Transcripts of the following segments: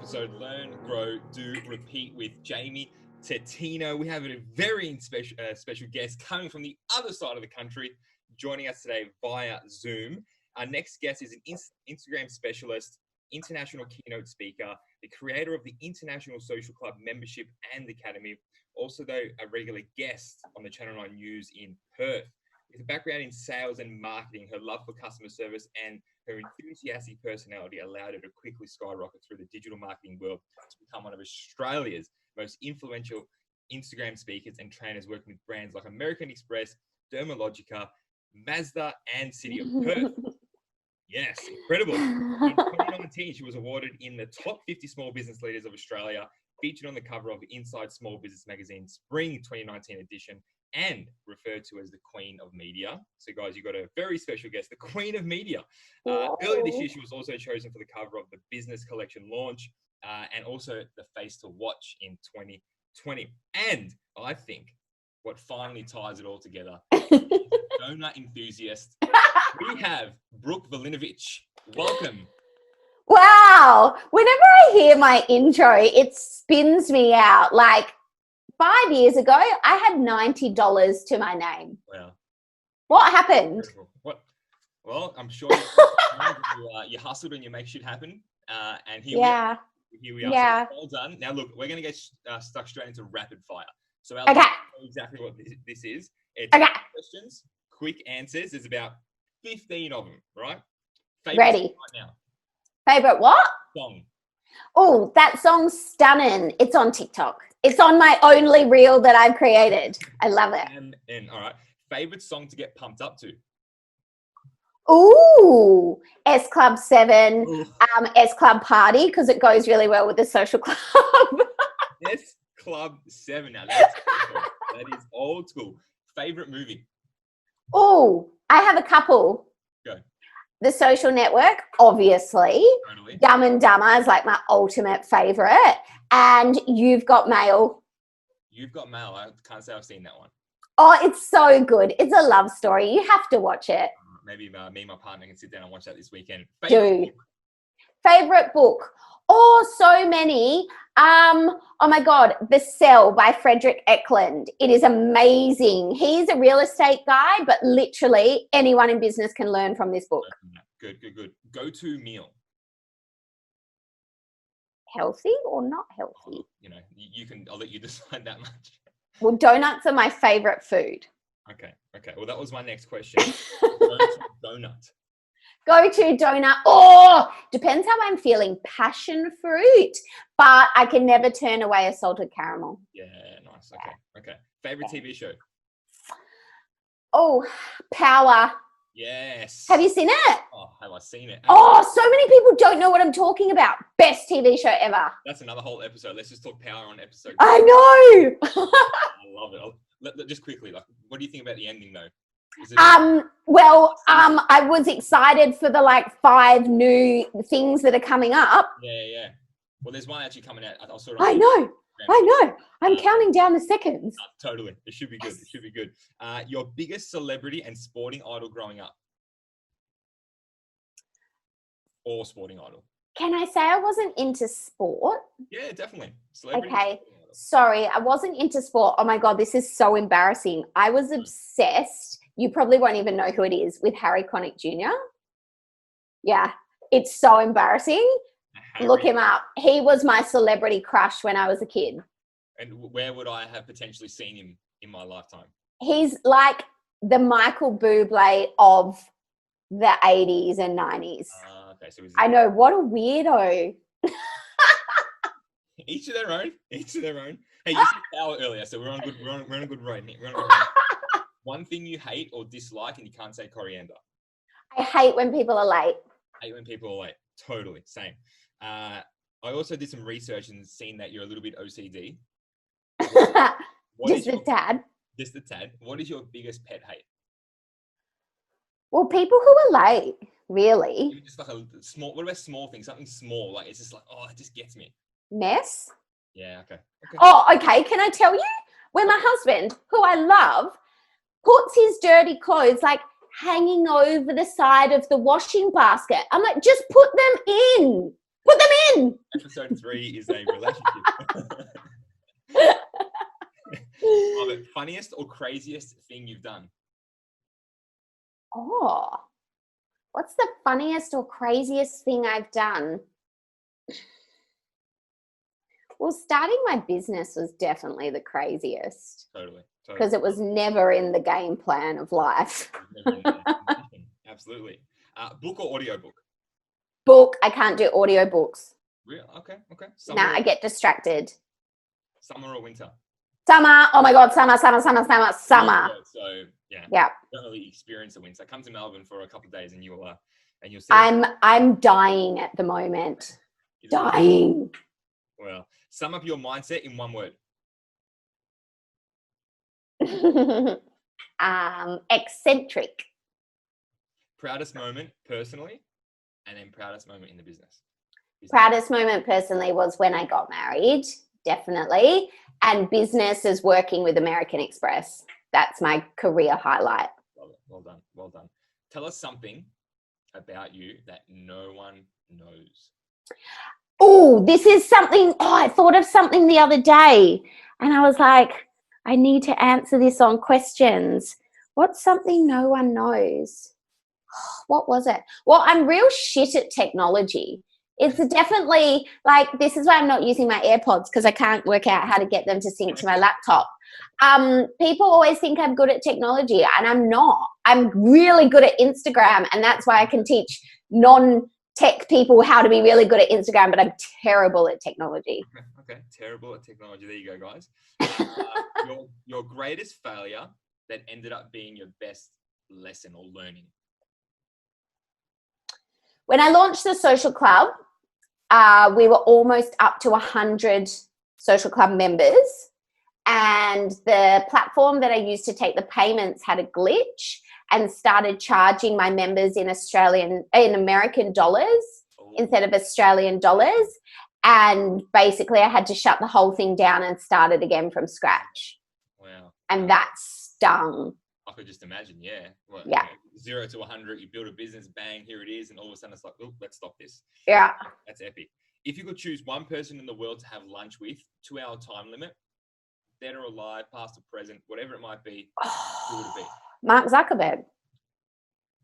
episode, Learn, Grow, Do, Repeat with Jamie Totino. We have a very special guest coming from the other side of the country, joining us today via Zoom. Our next guest is an Instagram specialist, international keynote speaker, the creator of the International Social Club membership and academy, also though a regular guest on the Channel 9 News in Perth. With a background in sales and marketing, her love for customer service and her enthusiastic personality allowed her to quickly skyrocket through the digital marketing world to become one of Australia's most influential Instagram speakers and trainers, working with brands like American Express, Dermalogica, Mazda, and City of Perth. Yes, incredible. In 2019, she was awarded in the top 50 small business leaders of Australia, featured on the cover of Inside Small Business Magazine Spring 2019 edition, and referred to as the Queen of Media. So guys, you got a very special guest, the Queen of Media. Earlier this year, she was also chosen for the cover of the Business Collection launch and also the Face to Watch in 2020. And I think what finally ties it all together is a donut enthusiast. We have Brooke Vulinovich. Welcome. Wow. Whenever I hear my intro, it spins me out. Like 5 years ago, I had $90 to my name. Wow. What happened? What? Well, I'm sure you hustled and you make shit happen. And here we are. Yeah. So well done. Now, look, we're going to get stuck straight into rapid fire. So Okay. know exactly what this is. It's Okay. questions, quick answers. There's about 15 of them, right? Ready. Right now. Favorite what? Song. Oh, that song's stunning. It's on TikTok. It's on my only reel that I've created. I love it. And all right. Favorite song to get pumped up to? Ooh, S Club 7, S Club Party, because it goes really well with the social club. S Club 7. Now that is old school. Favorite movie? Oh, I have a couple. Go. The Social Network, obviously. Totally. Dumb and Dumber is like my ultimate favorite. And You've Got Mail. You've Got Mail. I can't say I've seen that one. Oh, it's so good. It's a love story. You have to watch it. Maybe me and my partner can sit down and watch that this weekend. Favorite book? Oh, so many. Oh my God, The Cell by Frederick Eklund. It is amazing. He's a real estate guy, but literally anyone in business can learn from this book. Good. Go-to meal. Healthy or not healthy? I'll let you decide that much. Well, donuts are my favorite food. Okay. Well, that was my next question. Donut. Go-to donut. Oh, depends how I'm feeling. Passion fruit, but I can never turn away a salted caramel. Yeah, nice. Okay. Favorite TV show? Oh, Power. Yes. Have you seen it? Oh, have I seen it? Oh, so many people don't know what I'm talking about. Best TV show ever. That's another whole episode. Let's just talk Power on episode 2. I know. I love it. Just quickly, what do you think about the ending though? I was excited for the 5 new things that are coming up. Yeah. Well, there's one actually coming out. I know. I'm counting down the seconds. Totally. It should be good. It should be good. Your biggest celebrity and sporting idol growing up? Or sporting idol? Can I say I wasn't into sport? Yeah, definitely. Celebrity. Okay. Sorry, I wasn't into sport. Oh my God, this is so embarrassing. I was obsessed. You probably won't even know who it is, with Harry Connick Jr. Yeah, it's so embarrassing. Look him up. He was my celebrity crush when I was a kid. And where would I have potentially seen him in my lifetime? He's like the Michael Bublé of the 80s and 90s. Okay, so I know, what a weirdo. Each of their own. Hey, you said Power earlier, so we're on a good road. One thing you hate or dislike, and you can't say coriander. I hate when people are late. Totally, same. I also did some research and seen that you're a little bit OCD. Just a tad. What is your biggest pet hate? Well, people who are late, really. Even just like a small. What about small things? Something small, like it's just like, oh, it just gets me. Mess. Yeah. Okay. Oh, okay. Can I tell you? When my husband, who I love, puts his dirty clothes hanging over the side of the washing basket. I'm like, just put them in. Put them in. Episode 3 is a relationship. Love it. Funniest or craziest thing you've done? Oh, what's the funniest or craziest thing I've done? Well, starting my business was definitely the craziest. Totally. Because it was never in the game plan of life. Absolutely. Book or audiobook? Book. I can't do audiobooks. Really? Okay. Nah, I get distracted. Summer or winter? Summer. Oh my God, summer. So Yeah. Don't really experience the winter. Come to Melbourne for a couple of days and you'll see. I'm dying at the moment. Dying. Well, sum up your mindset in one word. Eccentric. Proudest moment personally, and then proudest moment in the business. Proudest moment personally was when I got married, definitely. And business is working with American Express. That's my career highlight. Love it. Well done. Tell us something about you that no one knows. Oh, this is something. Oh, I thought of something the other day and I was like, I need to answer this on questions. What's something no one knows? What was it? Well, I'm real shit at technology. It's definitely like, this is why I'm not using my AirPods, because I can't work out how to get them to sync to my laptop. People always think I'm good at technology and I'm not. I'm really good at Instagram, and that's why I can teach non-tech people how to be really good at Instagram, but I'm terrible at technology. Okay. Terrible at technology. There you go, guys. Your greatest failure that ended up being your best lesson or learning. When I launched the social club, we were almost up to 100 social club members, and the platform that I used to take the payments had a glitch and started charging my members in American dollars instead of Australian dollars. And basically I had to shut the whole thing down and start it again from scratch. Wow. And that stung. I could just imagine, yeah. Well, yeah. 0 to 100, you build a business, bang, here it is. And all of a sudden it's like, oh, let's stop this. Yeah. That's epic. If you could choose one person in the world to have lunch with, 2-hour time limit, dead or alive, past or present, whatever it might be, who would it be? Mark Zuckerberg.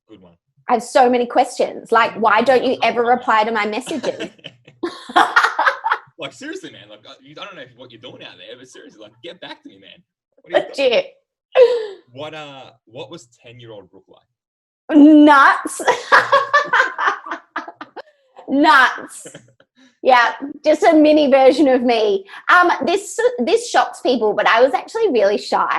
Good one. I have so many questions. Like, why don't you ever reply to my messages? Like, seriously, man. Like, I don't know what you're doing out there, but seriously, like, get back to me, man. Legit. What was 10-year-old Brooke like? Nuts. Nuts. Yeah, just a mini version of me. This shocks people, but I was actually really shy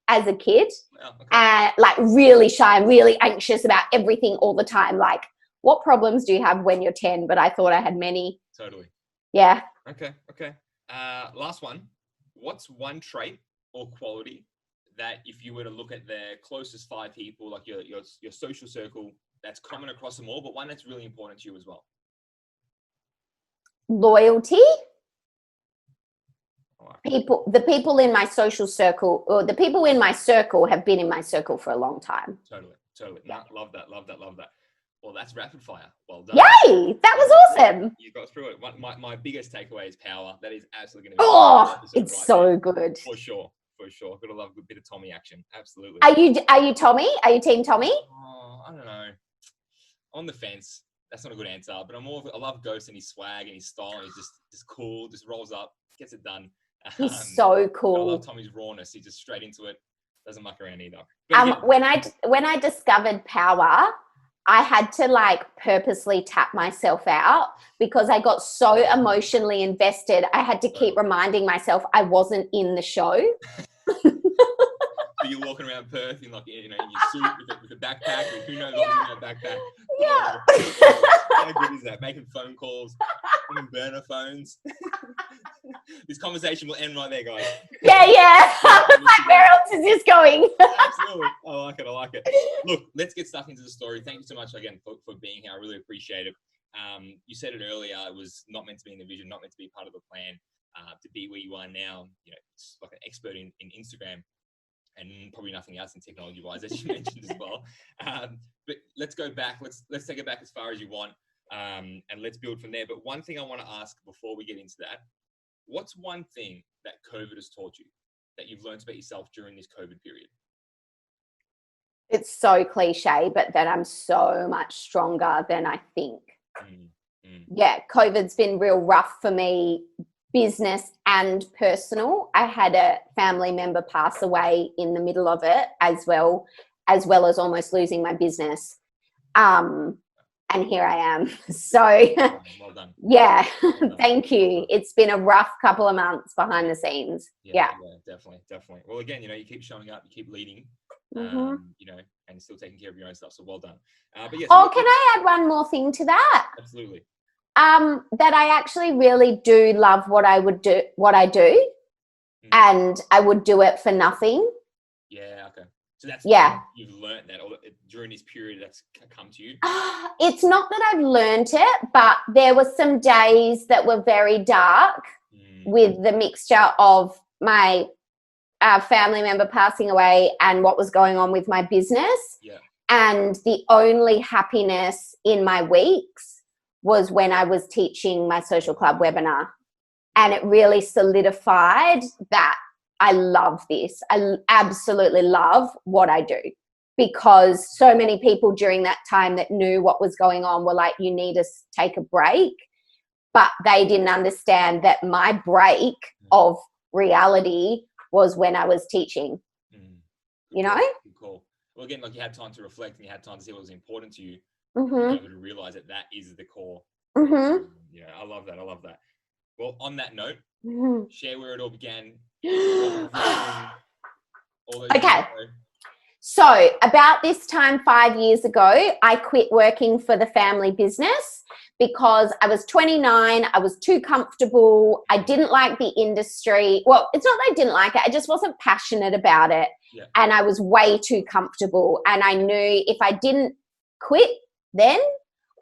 as a kid. Wow, okay. Like really shy and really anxious about everything all the time. Like, what problems do you have when you're 10? But I thought I had many. Totally. Yeah. Okay. Last one. What's one trait or quality that if you were to look at the closest 5 people, like your social circle, that's common across them all, but one that's really important to you as well? Loyalty. The people in my social circle, or the people in my circle, have been in my circle for a long time. Totally. Yeah. Love that. Well, that's rapid fire. Well done. Yay! That was awesome. You got through it. My biggest takeaway is power. That is absolutely going to be. It's right so good. For sure. Got to love a bit of Tommy action. Absolutely. Are you Tommy? Are you team Tommy? Oh, I don't know. On the fence. That's not a good answer. But I love Ghost and his swag and his style. He's just cool. Just rolls up, gets it done. He's so cool. I love Tommy's rawness. He's just straight into it. Doesn't muck around either. But when I discovered power, I had to like purposely tap myself out because I got so emotionally invested. I had to keep reminding myself I wasn't in the show. So you're walking around Perth in in your suit with a backpack. With who knows what's in that backpack? Yeah. How good is that? Making phone calls, making burner phones. This conversation will end right there, guys. Yeah. Like, where else is this going? Absolutely. I like it. Look, let's get stuck into the story. Thank you so much again for being here. I really appreciate it. You said it earlier. It was not meant to be in the vision, not meant to be part of the plan. To be where you are now, it's like an expert in Instagram. And probably nothing else in technology-wise, as you mentioned as well. But let's go back. Let's take it back as far as you want. and let's build from there. But one thing I want to ask before we get into that, what's one thing that COVID has taught you that you've learned about yourself during this COVID period? It's so cliche, but that I'm so much stronger than I think. Yeah, COVID's been real rough for me, business and personal. I had a family member pass away in the middle of it, as well as almost losing my business. And here I am. So, well done. Yeah, Well done. thank you. It's been a rough couple of months behind the scenes. Yeah. Definitely. Well, again, you keep showing up, you keep leading, and still taking care of your own stuff. So well done. But yeah. So can I add one more thing to that? Absolutely. That I actually really do love what I do, and I would do it for nothing. Yeah. Okay. So that's you've learned that during this period that's come to you? It's not that I've learned it, but there were some days that were very dark with the mixture of my family member passing away and what was going on with my business. Yeah. And the only happiness in my weeks was when I was teaching my social club webinar. And it really solidified that I love this. I absolutely love what I do, because so many people during that time that knew what was going on were like, you need to take a break. But they didn't understand that my break of reality was when I was teaching, Cool. Well, again, like you had time to reflect and you had time to see what was important to you. Mm-hmm. You were able to realize that is the core. Mm-hmm. Yeah, I love that. Well, on that note, share where it all began. Okay. So about this time 5 years ago, I quit working for the family business because I was 29. I was too comfortable. I didn't like the industry. Well, it's not that I didn't like it. I just wasn't passionate about it. Yeah. And I was way too comfortable. And I knew if I didn't quit then,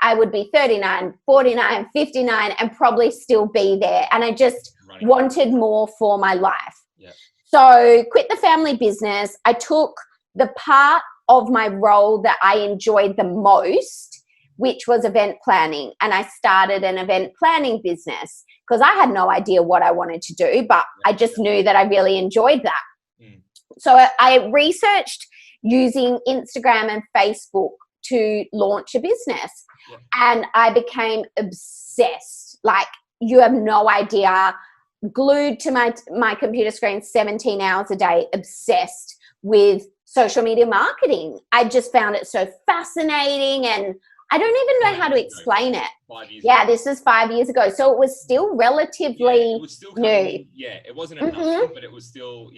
I would be 39, 49, 59 and probably still be there. And I just wanted more for my life. Yeah. So quit the family business. I took the part of my role that I enjoyed the most, which was event planning. And I started an event planning business because I had no idea what I wanted to do, but I just knew that I really enjoyed that. So I researched using Instagram and Facebook to launch a business. Yeah. And I became obsessed. Like, you have no idea. Glued to my computer screen 17 hours a day, obsessed with social media marketing. I just found it so fascinating, and I don't even know how to explain it. 5 years ago. This is 5 years ago. So it was still relatively it was still new. It wasn't enough, but it was still,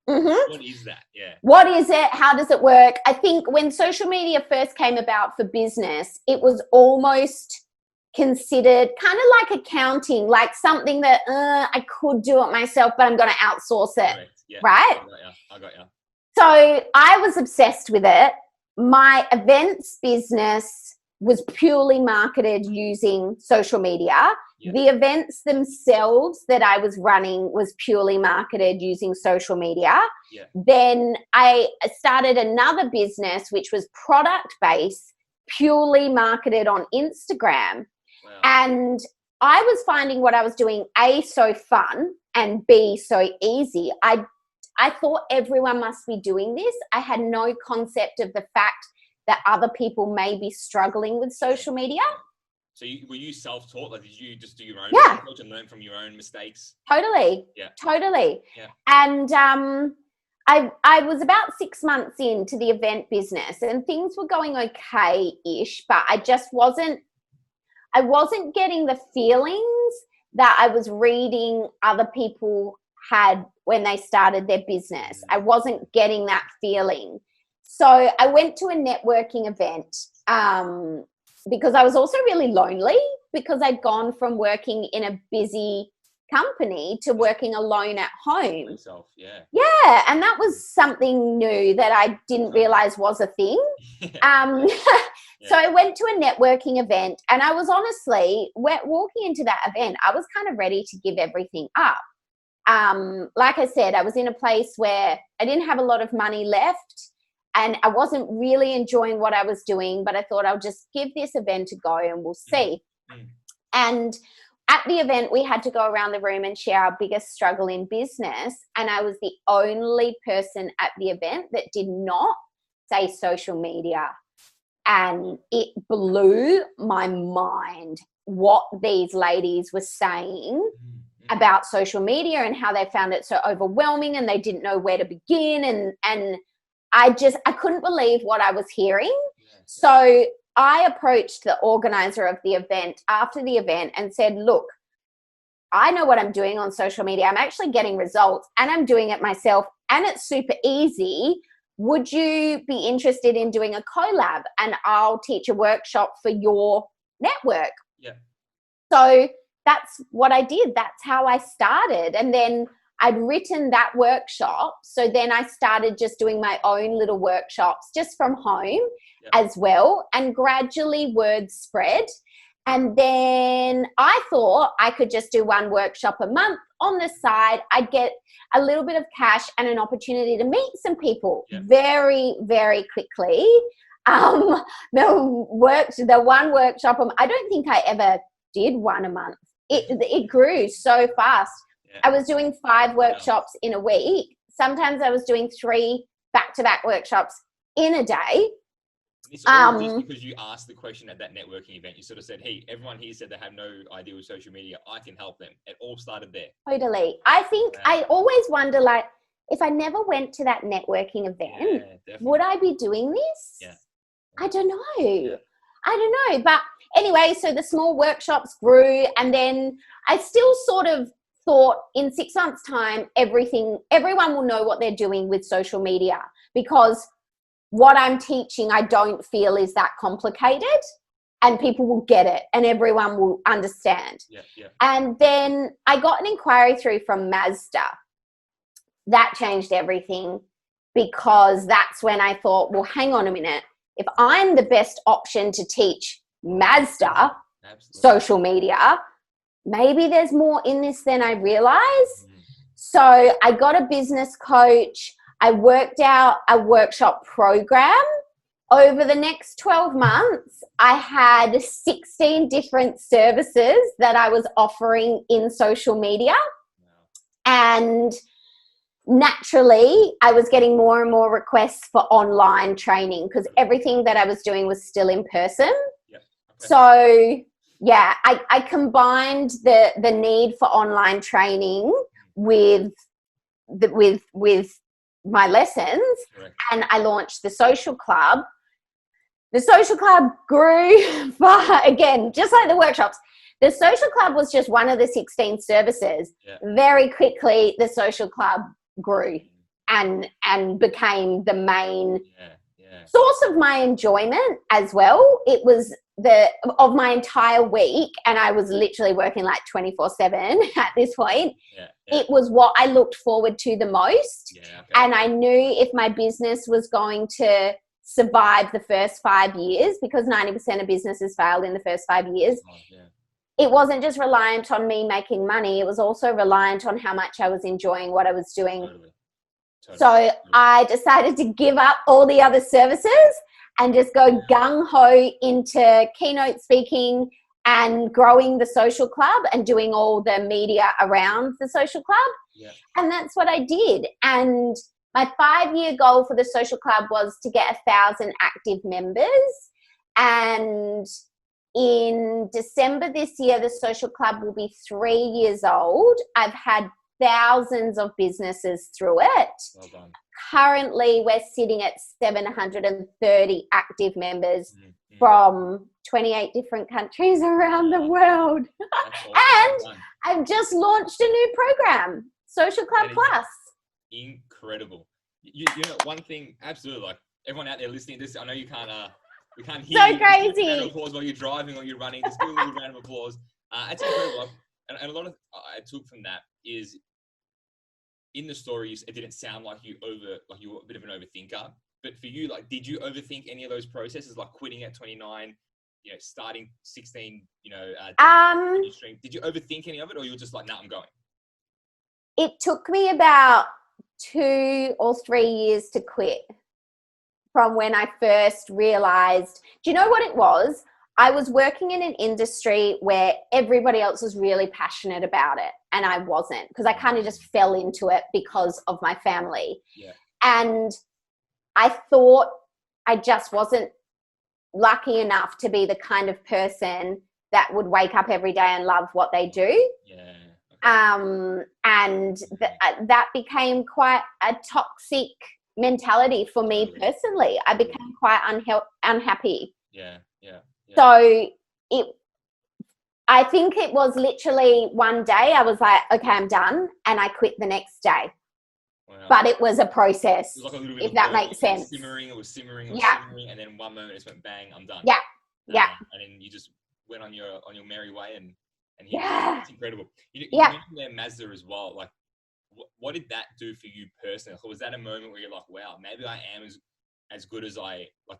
What is that? Yeah. What is it? How does it work? I think when social media first came about for business, it was almost considered kind of like accounting, like something that I could do it myself, but I'm going to outsource it. Yeah. Right? I got you. So I was obsessed with it. My events business was purely marketed using social media. Yeah. The events themselves that I was running was purely marketed using social media. Yeah. Then I started another business, which was product-based, purely marketed on Instagram. Wow. And I was finding what I was doing, A, so fun, and B, so easy. I thought everyone must be doing this. I had no concept of the fact that other people may be struggling with social media. So were you self-taught? Like, did you just do your own research and learn from your own mistakes? Totally. Yeah. Totally. Yeah. And I was about 6 months into the event business and things were going okay-ish, but I wasn't getting the feelings that I was reading other people had when they started their business. I wasn't getting that feeling. So I went to a networking event because I was also really lonely, because I'd gone from working in a busy company to working alone at home. Yeah, and that was something new that I didn't realize was a thing. So I went to a networking event, and I was honestly, walking into that event, I was kind of ready to give everything up. Like I said, I was in a place where I didn't have a lot of money left. and I wasn't really enjoying what I was doing, but I thought I'll just give this event a go and we'll see. And at the event, we had to go around the room and share our biggest struggle in business. And I was the only person at the event that did not say social media. And it blew my mind what these ladies were saying about social media and how they found it so overwhelming and they didn't know where to begin. And I couldn't believe what I was hearing. So I approached the organizer of the event after the event and said, look, I know what I'm doing on social media. I'm actually getting results and I'm doing it myself and it's super easy. Would you be interested in doing a collab and I'll teach a workshop for your network? Yeah. So that's what I did. That's how I started. And then I'd written that workshop. So then I started just doing my own little workshops just from home as well. And gradually word spread. And then I thought I could just do one workshop a month on the side. I'd get a little bit of cash and an opportunity to meet some people very, very quickly. The one workshop, I don't think I ever did one a month. It grew so fast. I was doing 5 workshops in a week. Sometimes I was doing 3 back-to-back workshops in a day. It's all just because you asked the question at that networking event. You sort of said, hey, everyone here said they have no idea with social media. I can help them. It all started there. Totally. I think I always wonder, like, if I never went to that networking event, would I be doing this? Yeah. I don't know. Yeah. I don't know. But anyway, so the small workshops grew, and then I still sort of thought in 6 months' time, everyone will know what they're doing with social media, because what I'm teaching, I don't feel is that complicated, and people will get it and everyone will understand. And then I got an inquiry through from Mazda. That changed everything, because that's when I thought, well, hang on a minute. If I'm the best option to teach Mazda social media, maybe there's more in this than I realize. So I got a business coach. I worked out a workshop program. Over the next 12 months, I had 16 different services that I was offering in social media. And naturally, I was getting more and more requests for online training, because everything that I was doing was still in person. So, yeah, I combined the need for online training with my lessons, and I launched the social club. The social club grew far, again, just like the workshops. The social club was just one of the 16 services. Very quickly, the social club grew and became the main source of my enjoyment as well. It was of my entire week, and I was literally working like 24/7 at this point. It was what I looked forward to the most. And I knew if my business was going to survive the first 5 years, because 90% of businesses failed in the first 5 years, it wasn't just reliant on me making money. It was also reliant on how much I was enjoying what I was doing. So I decided to give up all the other services and just go gung-ho into keynote speaking and growing the social club and doing all the media around the social club. And that's what I did. And my 5-year goal for the social club was to get 1,000 active members. And in December this year, the social club will be 3 years old. I've had thousands of businesses through it. Well done. Currently, we're sitting at 730 active members from 28 different countries around the world. Awesome. And I've just launched a new program, Social Club Plus. Incredible. You know, one thing, absolutely, like everyone out there listening to this, I know you can't, we can't hear so you. crazy. Round of applause while you're driving or you're running. Just give a little round of applause. It's incredible. And a lot of I took from that is, in the stories, it didn't sound like you were a bit of an overthinker. But for you, like, did you overthink any of those processes, like quitting at 29, you know, starting 16, you know, did you overthink any of it, or you were just like, nah, I'm going? It took me about 2 or 3 years to quit. from when I first realized, do you know what it was? I was working in an industry where everybody else was really passionate about it and I wasn't, because I kind of just fell into it because of my family. Yeah. And I thought I just wasn't lucky enough to be the kind of person that would wake up every day and love what they do. Yeah. And that became quite a toxic mentality for me personally. I became quite unhappy. Yeah. So I think it was literally one day I was like, okay, I'm done. And I quit the next day. Wow. But it was a process, it was like a little bit if of that burning. makes sense. It was simmering, and then one moment it just went bang, I'm done. Yeah. And then you just went on your merry way, and it's incredible. You mentioned there Mazda as well. Like, what did that do for you personally? Like, was that a moment where you're like, wow, maybe I am as good as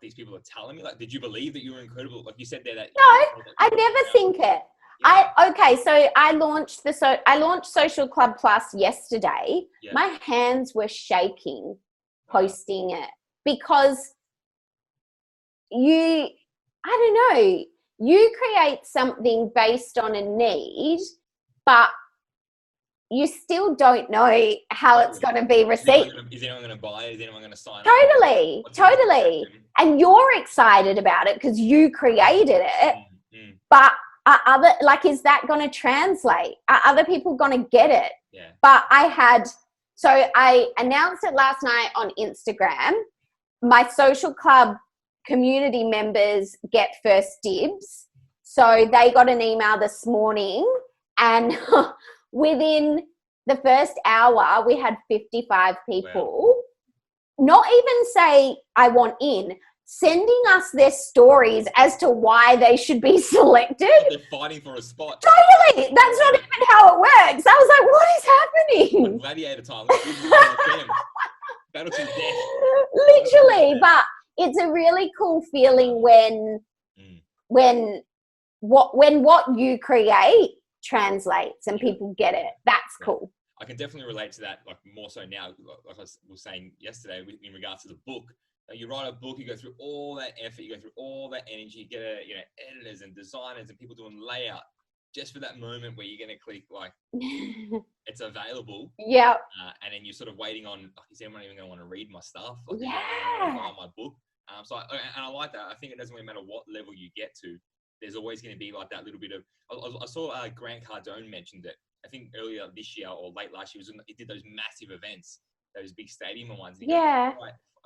these people are telling me? Like, did you believe that you were incredible? Like you said there that. No, I never think it. Yeah. So I launched Social Club Plus yesterday. Yeah. My hands were shaking posting it because I don't know, you create something based on a need, but you still don't know how it's going to be received. Is anyone going to buy it? Is anyone going to sign up? Totally. And you're excited about it because you created it. Mm-hmm. But is that going to translate? Are other people going to get it? Yeah. But I announced it last night on Instagram. My social club community members get first dibs. So they got an email this morning, and within the first hour, we had 55 people not even say, I want in, sending us their stories as to why they should be selected. They're fighting for a spot. Totally. That's not even how it works. I was like, what is happening? Like gladiator time. Battle to death. Literally. But it's a really cool feeling when what you create translates and people get it. That's cool. I can definitely relate to that, like more so now, like I was saying yesterday in regards to the book. You write a book, you go through all that effort, you go through all that energy, you get editors and designers and people doing layout just for that moment where you're going to click like it's available. Yeah. And then you're sort of waiting on, is anyone even going to want to read my stuff? Like, buy my book. And I like that. I think it doesn't really matter what level you get to. There's always going to be like that little bit of. I saw Grant Cardone mentioned it. I think earlier this year or late last year, he did those massive events, those big stadium ones. And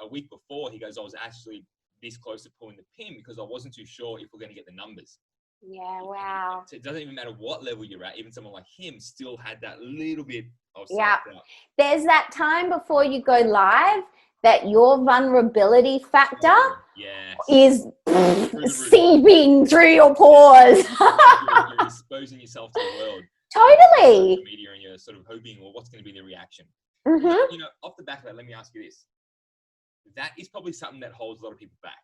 a week before, he goes, I was actually this close to pulling the pin because I wasn't too sure if we're going to get the numbers. Yeah, wow. So it doesn't even matter what level you're at. Even someone like him still had that little bit of self-doubt. There's that time before you go live that your vulnerability factor is seeping through your pores. You're exposing yourself to the world. Totally. Media, and you're sort of hoping, well, what's going to be the reaction? Mm-hmm. Off the back of that, let me ask you this. That is probably something that holds a lot of people back.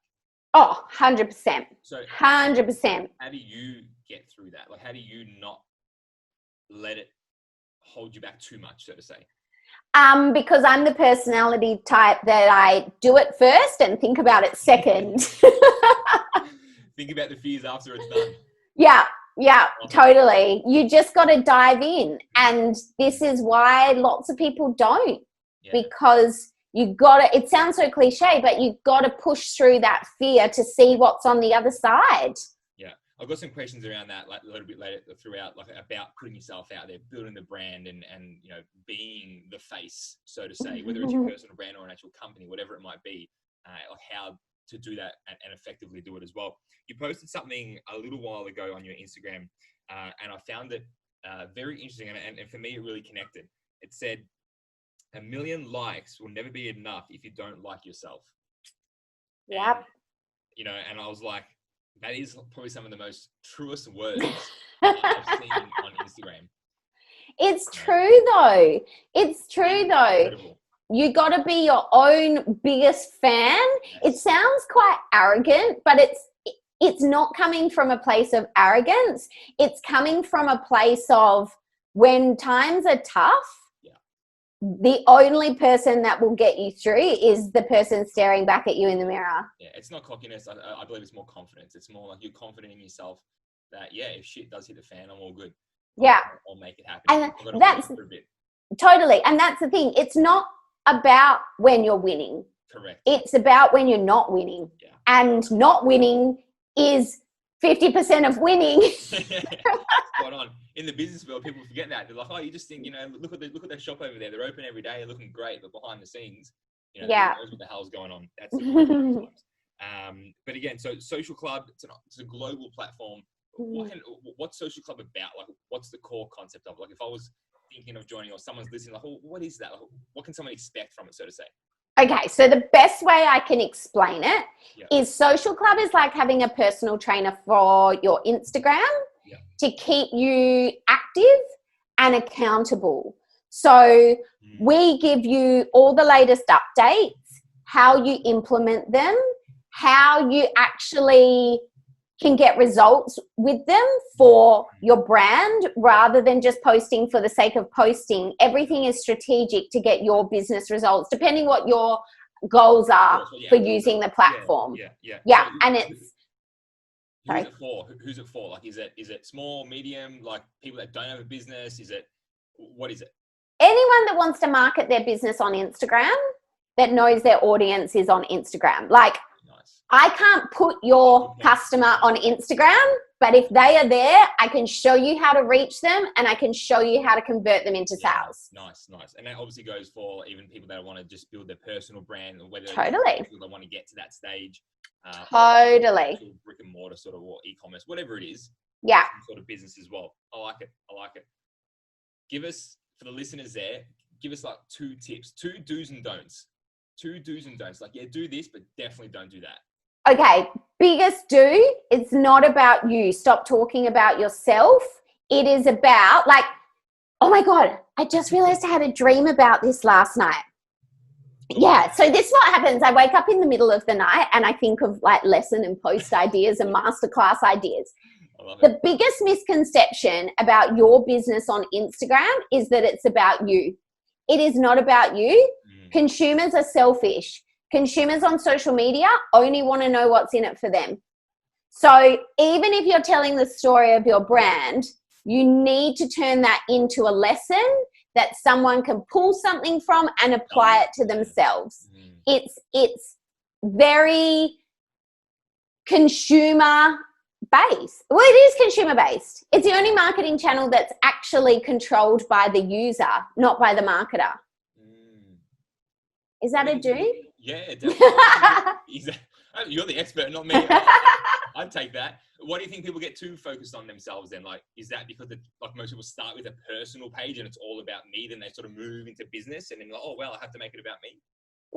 Oh, 100%. So 100%. How do you get through that? Like, how do you not let it hold you back too much, so to say? Because I'm the personality type that I do it first and think about it second. Think about the fears after it's done. Yeah, totally. You just got to dive in. And this is why lots of people don't. Because it sounds so cliche, but you've got to push through that fear to see what's on the other side. Yeah. I've got some questions around that, like a little bit later throughout, like about putting yourself out there, building the brand and being the face, so to say, whether it's your personal brand or an actual company, whatever it might be, like how to do that and effectively do it as well. You posted something a little while ago on your Instagram, and I found it very interesting, and for me, it really connected. It said, 1 million likes will never be enough if you don't like yourself. Yep. And, and I was like, that is probably some of the most truest words I've seen on Instagram. It's true though. It's true though. Incredible. You got to be your own biggest fan. Yes. It sounds quite arrogant, but it's not coming from a place of arrogance. It's coming from a place of when times are tough, the only person that will get you through is the person staring back at you in the mirror. Yeah, it's not cockiness. I believe it's more confidence. It's more like you're confident in yourself that, yeah, if shit does hit the fan, I'm all good. Yeah. I'll make it happen. And that's totally. And that's the thing. It's not about when you're winning. Correct. It's about when you're not winning. Yeah. And not winning is 50% of winning. Spot on. In the business world, people forget that. They're like, oh, you just think, look at that shop over there. They're open every day. They're looking great. But behind the scenes, yeah, knows what the hell's going on. That's the problem sometimes. But again, so Social Club, it's a global platform. What's Social Club about? Like, what's the core concept of it? Like, if I was thinking of joining or someone's listening, like, what is that? Like, what can someone expect from it, so to say? Okay, so the best way I can explain it is Social Club is like having a personal trainer for your Instagram to keep you active and accountable. So we give you all the latest updates, how you implement them, how you actually can get results with them for your brand rather than just posting for the sake of posting. Everything is strategic to get your business results, depending what your goals are for using the platform. Yeah. So and it's... Who's it for? Like, is it small, medium, like people that don't have a business? What is it? Anyone that wants to market their business on Instagram, that knows their audience is on Instagram. Like, I can't put your customer on Instagram, but if they are there, I can show you how to reach them and I can show you how to convert them into sales. Nice. And that obviously goes for even people that want to just build their personal brand, or whether they want to get to that stage. Totally. Brick and mortar sort of, or e-commerce, whatever it is. Yeah. Sort of business as well. I like it. Give us, for the listeners there, like 2 tips, 2 do's and don'ts. 2 do's and don'ts. Like, yeah, do this, but definitely don't do that. Okay, biggest do, it's not about you. Stop talking about yourself. It is about, like, oh my God, I just realized I had a dream about this last night. Yeah, so this is what happens. I wake up in the middle of the night and I think of like lesson and post ideas and masterclass ideas. The biggest misconception about your business on Instagram is that it's about you. It is not about you. Consumers are selfish. Consumers on social media only want to know what's in it for them. So even if you're telling the story of your brand, you need to turn that into a lesson that someone can pull something from and apply it to themselves. It's very consumer based. Well, it is consumer based. It's the only marketing channel that's actually controlled by the user, not by the marketer. Is that a do? Yeah, definitely. You're the expert, not me. I'd take that. What do you think people get too focused on themselves then? Like, is that because like most people start with a personal page and it's all about me, then they sort of move into business and then like, oh, well, I have to make it about me?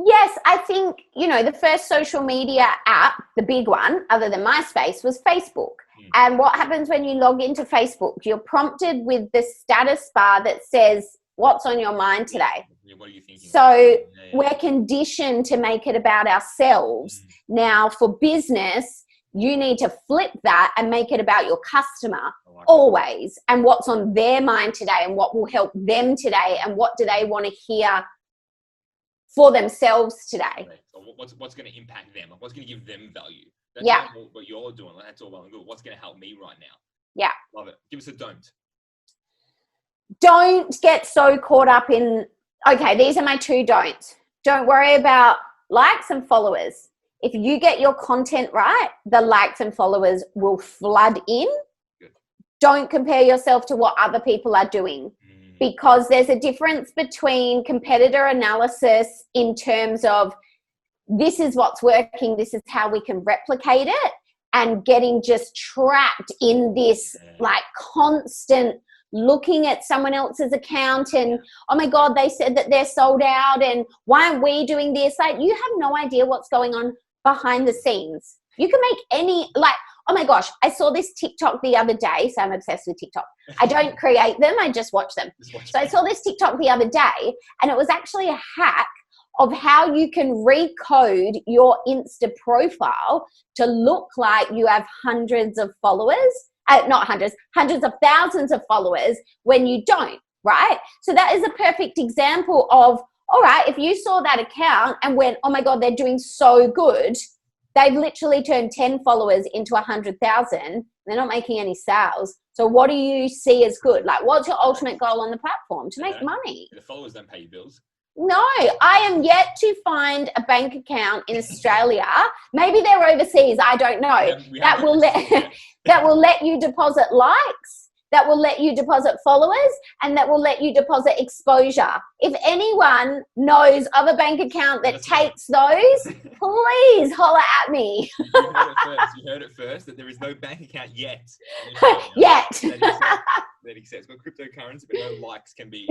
Yes, I think, the first social media app, the big one, other than MySpace, was Facebook. And what happens when you log into Facebook? You're prompted with the status bar that says, what's on your mind today? What are you thinking? So we're conditioned to make it about ourselves. Now, for business, you need to flip that and make it about your customer always, and what's on their mind today and what will help them today and what do they want to hear for themselves today. So what's going to impact them? What's going to give them value? That's what you're doing. That's all well and good. What's going to help me right now? Yeah. Love it. Give us a don't. Don't get so caught up in, okay, these are my 2 don'ts. Don't worry about likes and followers. If you get your content right, the likes and followers will flood in. Good. Don't compare yourself to what other people are doing, because there's a difference between competitor analysis in terms of this is what's working, this is how we can replicate it, and getting just trapped in this like constant looking at someone else's account and, oh my God, they said that they're sold out and why aren't we doing this? Like, you have no idea what's going on behind the scenes. You can make any, like, oh my gosh, I saw this TikTok the other day. So I'm obsessed with TikTok. I don't create them, I just watch them. So I saw this TikTok the other day and it was actually a hack of how you can recode your Insta profile to look like you have hundreds of followers. Not hundreds, hundreds of thousands of followers when you don't. right? So that is a perfect example of, all right, if you saw that account and went, oh my God, they're doing so good, they've literally turned 10 followers into 100,000. They're not making any sales. So what do you see as good? Like, what's your ultimate goal on the platform? To make money. The followers don't pay your bills. No, I am yet to find a bank account in Australia. Maybe they're overseas. I don't know. That will let you deposit likes, that will let you deposit followers, and that will let you deposit exposure. If anyone knows of a bank account that takes those, please holler at me. You heard it first that there is no bank account yet. Yet. That accepts. Got cryptocurrency, but no likes can be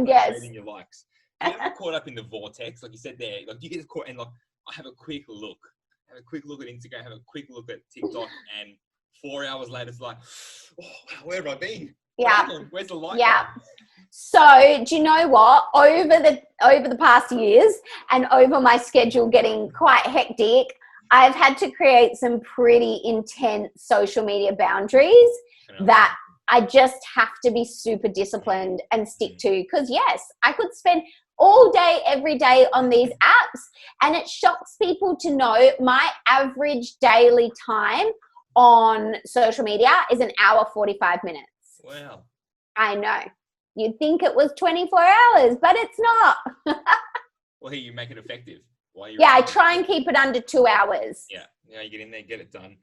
yes. trading your likes. You ever caught up in the vortex, like you said there? Like, you get caught and like, I have a quick look at Instagram, have a quick look at TikTok, and 4 hours later, it's like, oh, where have I been? Yeah. Where's the like? Yeah. So do you know what? Over the past years and over my schedule getting quite hectic, I've had to create some pretty intense social media boundaries that I just have to be super disciplined and stick to. Because yes, I could spend all day, every day on these apps, and it shocks people to know my average daily time on social media is an hour, 45 minutes. Wow. I know. You'd think it was 24 hours, but it's not. Well, hey, you make it effective. I try and keep it under 2 hours. Yeah, you get in there, get it done.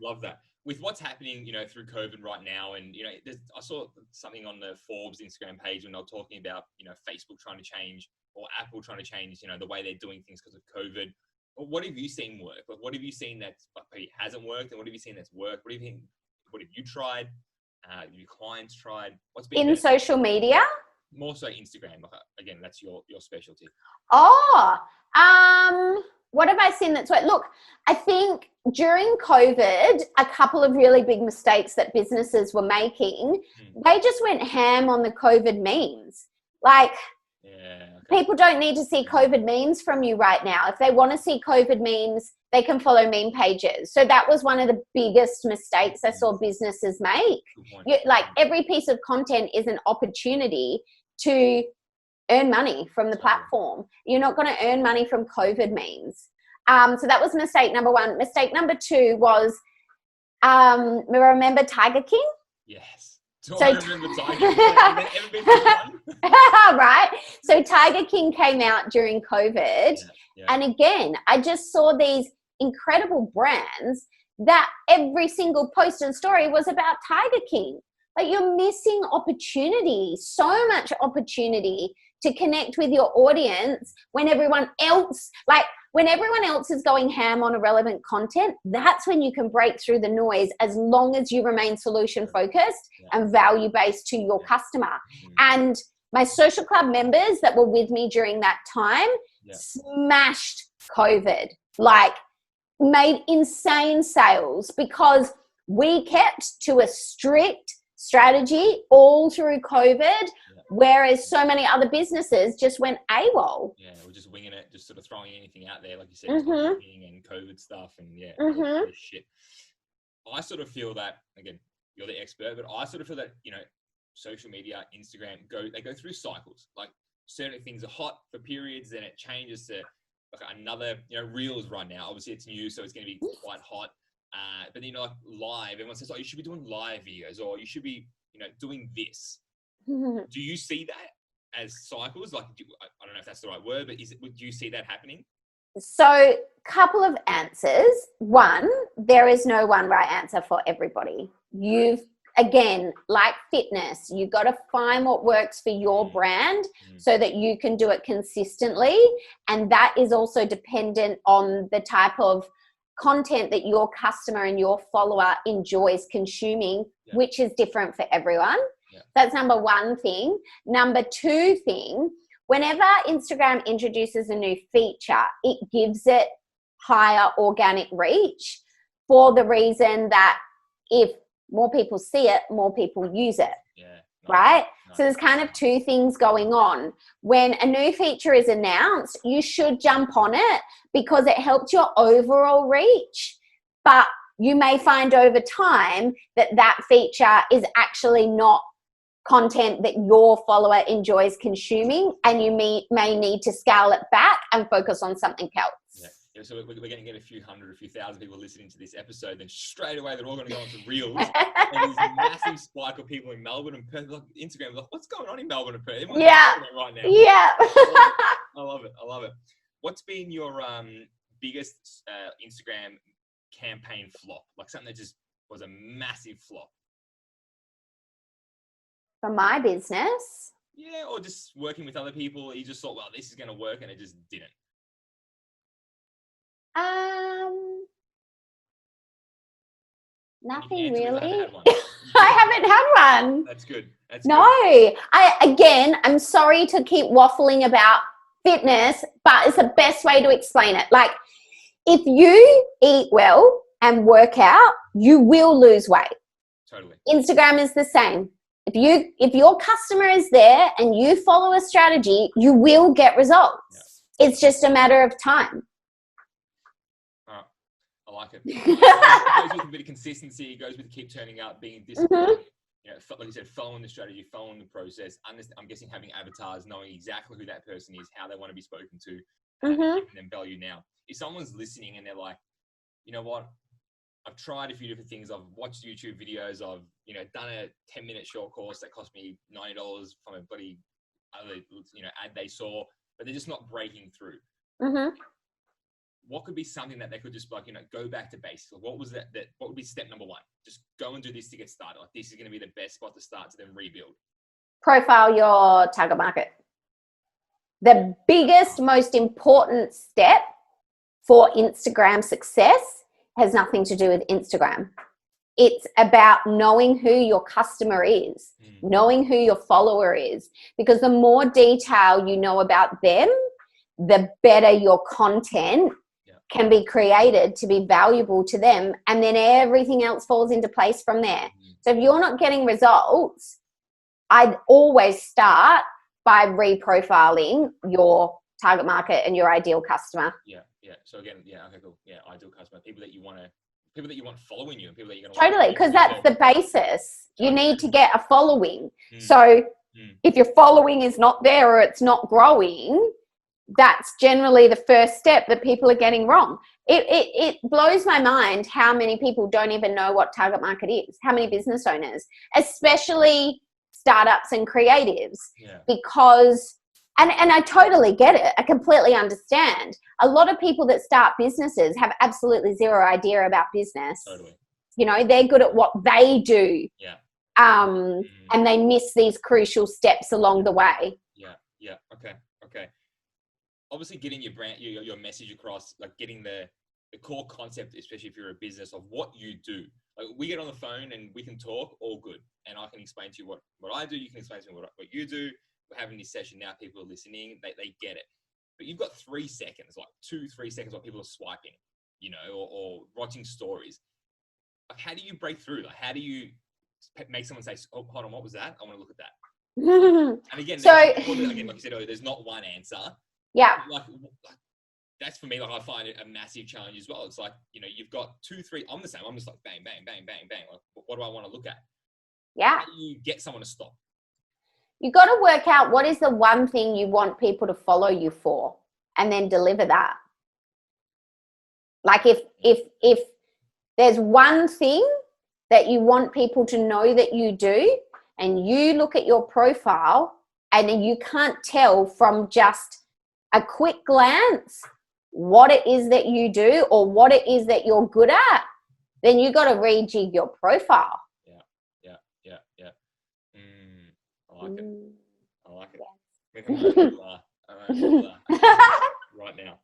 Love that. With what's happening, through COVID right now, and I saw something on the Forbes Instagram page when they were talking about Facebook trying to change, or Apple trying to change the way they're doing things because of COVID. What have you seen work? Like, what have you seen that hasn't worked, and what have you seen that's worked? What have you tried? Have your clients tried? What's been in social media? More so Instagram. Again, that's your specialty. What have I seen that's worked? Look, I think during COVID, a couple of really big mistakes that businesses were making, they just went ham on the COVID memes. Like, people don't need to see COVID memes from you right now. If they want to see COVID memes, they can follow meme pages. So that was one of the biggest mistakes I saw businesses make. Every piece of content is an opportunity to earn money from the platform. You're not going to earn money from COVID memes. So that was mistake number one. Mistake number two was, remember Tiger King? Yes. I remember Tiger King. Right. So Tiger King came out during COVID. Yeah. And again, I just saw these incredible brands that every single post and story was about Tiger King. Like, you're missing opportunity, so much opportunity to connect with your audience when everyone else is going ham on irrelevant content. That's when you can break through the noise, as long as you remain solution focused and value based to your customer. And my social club members that were with me during that time smashed COVID, made insane sales, because we kept to a strict strategy all through COVID, whereas so many other businesses just went AWOL. Yeah, we're just winging it, just sort of throwing anything out there, like you said, and COVID stuff and shit. I sort of feel that, again, you're the expert, but I sort of feel that, social media, Instagram, they go through cycles. Like, certain things are hot for periods, then it changes to another, Reels right now. Obviously it's new, so it's going to be quite hot. But then, live, everyone says, you should be doing live videos, or you should be, doing this. Do you see that as cycles? I don't know if that's the right word, but would you see that happening? So, couple of answers. One, there is no one right answer for everybody. Again, like fitness, you've got to find what works for your brand so that you can do it consistently. And that is also dependent on the type of content that your customer and your follower enjoys consuming, which is different for everyone. That's number one thing. Number two thing, whenever Instagram introduces a new feature, it gives it higher organic reach, for the reason that if more people see it, more people use it. Right? So there's kind of two things going on. When a new feature is announced, you should jump on it because it helps your overall reach. But you may find over time that feature is actually not content that your follower enjoys consuming, and you may need to scale it back and focus on something else. Yeah, so we're going to get a few hundred, a few thousand people listening to this episode, then straight away they're all going to go onto Reels. And there's a massive spike of people in Melbourne and Perth. Like Instagram, like, what's going on in Melbourne and Perth? Everyone's right now. Yeah. I love it. What's been your biggest Instagram campaign flop? Like something that just was a massive flop? For my business? Yeah, or just working with other people. You just thought, well, this is going to work, and it just didn't. Nothing really. I haven't had one. That's good. I'm sorry to keep waffling about fitness, but it's the best way to explain it. Like, if you eat well and work out, you will lose weight. Totally. Instagram is the same. If your customer is there and you follow a strategy, you will get results. Yeah. It's just a matter of time. I like it. It goes with a bit of consistency. It goes with keep turning up, being disciplined. Mm-hmm. You know, like you said, following the strategy, following the process. I'm guessing having avatars, knowing exactly who that person is, how they want to be spoken to, and giving them value now. If someone's listening and they're like, you know what, I've tried a few different things. I've watched YouTube videos. I've done a 10-minute short course that cost me $90 from a bloody other ad they saw, but they're just not breaking through. Mm-hmm. What could be something that they could just go back to basics? What was that? What would be step number one? Just go and do this to get started. Like, this is going to be the best spot to start to then rebuild. Profile your target market. The biggest, most important step for Instagram success has nothing to do with Instagram. It's about knowing who your customer is, knowing who your follower is, because the more detail you know about them, the better your content can be created to be valuable to them, and then everything else falls into place from there. So if you're not getting results, I'd always start by reprofiling your target market and your ideal customer. Yeah. So again, okay, cool. Yeah, ideal customer, people that you want following you, and people that you're going to totally, because that's the basis. You need to get a following. So if your following is not there or it's not growing, that's generally the first step that people are getting wrong. It blows my mind how many people don't even know what target market is, how many business owners, especially startups and creatives, because, and I totally get it. I completely understand. A lot of people that start businesses have absolutely zero idea about business. Totally. They're good at what they do. Yeah. And they miss these crucial steps along the way. Yeah. Okay. Obviously, getting your brand, your message across, like getting the core concept, especially if you're a business, of what you do. Like, we get on the phone and we can talk, all good. And I can explain to you what I do. You can explain to me what you do. We're having this session now. People are listening. They get it. But you've got 3 seconds, like 2-3 seconds while people are swiping, or watching stories. Like, how do you break through? Like, how do you make someone say, oh, hold on, what was that? I want to look at that. And again, like you said earlier, there's not one answer. Yeah. Like that's for me, like, I find it a massive challenge as well. It's like, you've got 2-3, I'm the same. I'm just like, bang, bang, bang, bang, bang. Like, what do I want to look at? Yeah. How do you get someone to stop? You got to work out what is the one thing you want people to follow you for, and then deliver that. Like, if there's one thing that you want people to know that you do, and you look at your profile and you can't tell from just a quick glance what it is that you do or what it is that you're good at, then you got to rejig your profile. Yeah. I like it. Right now.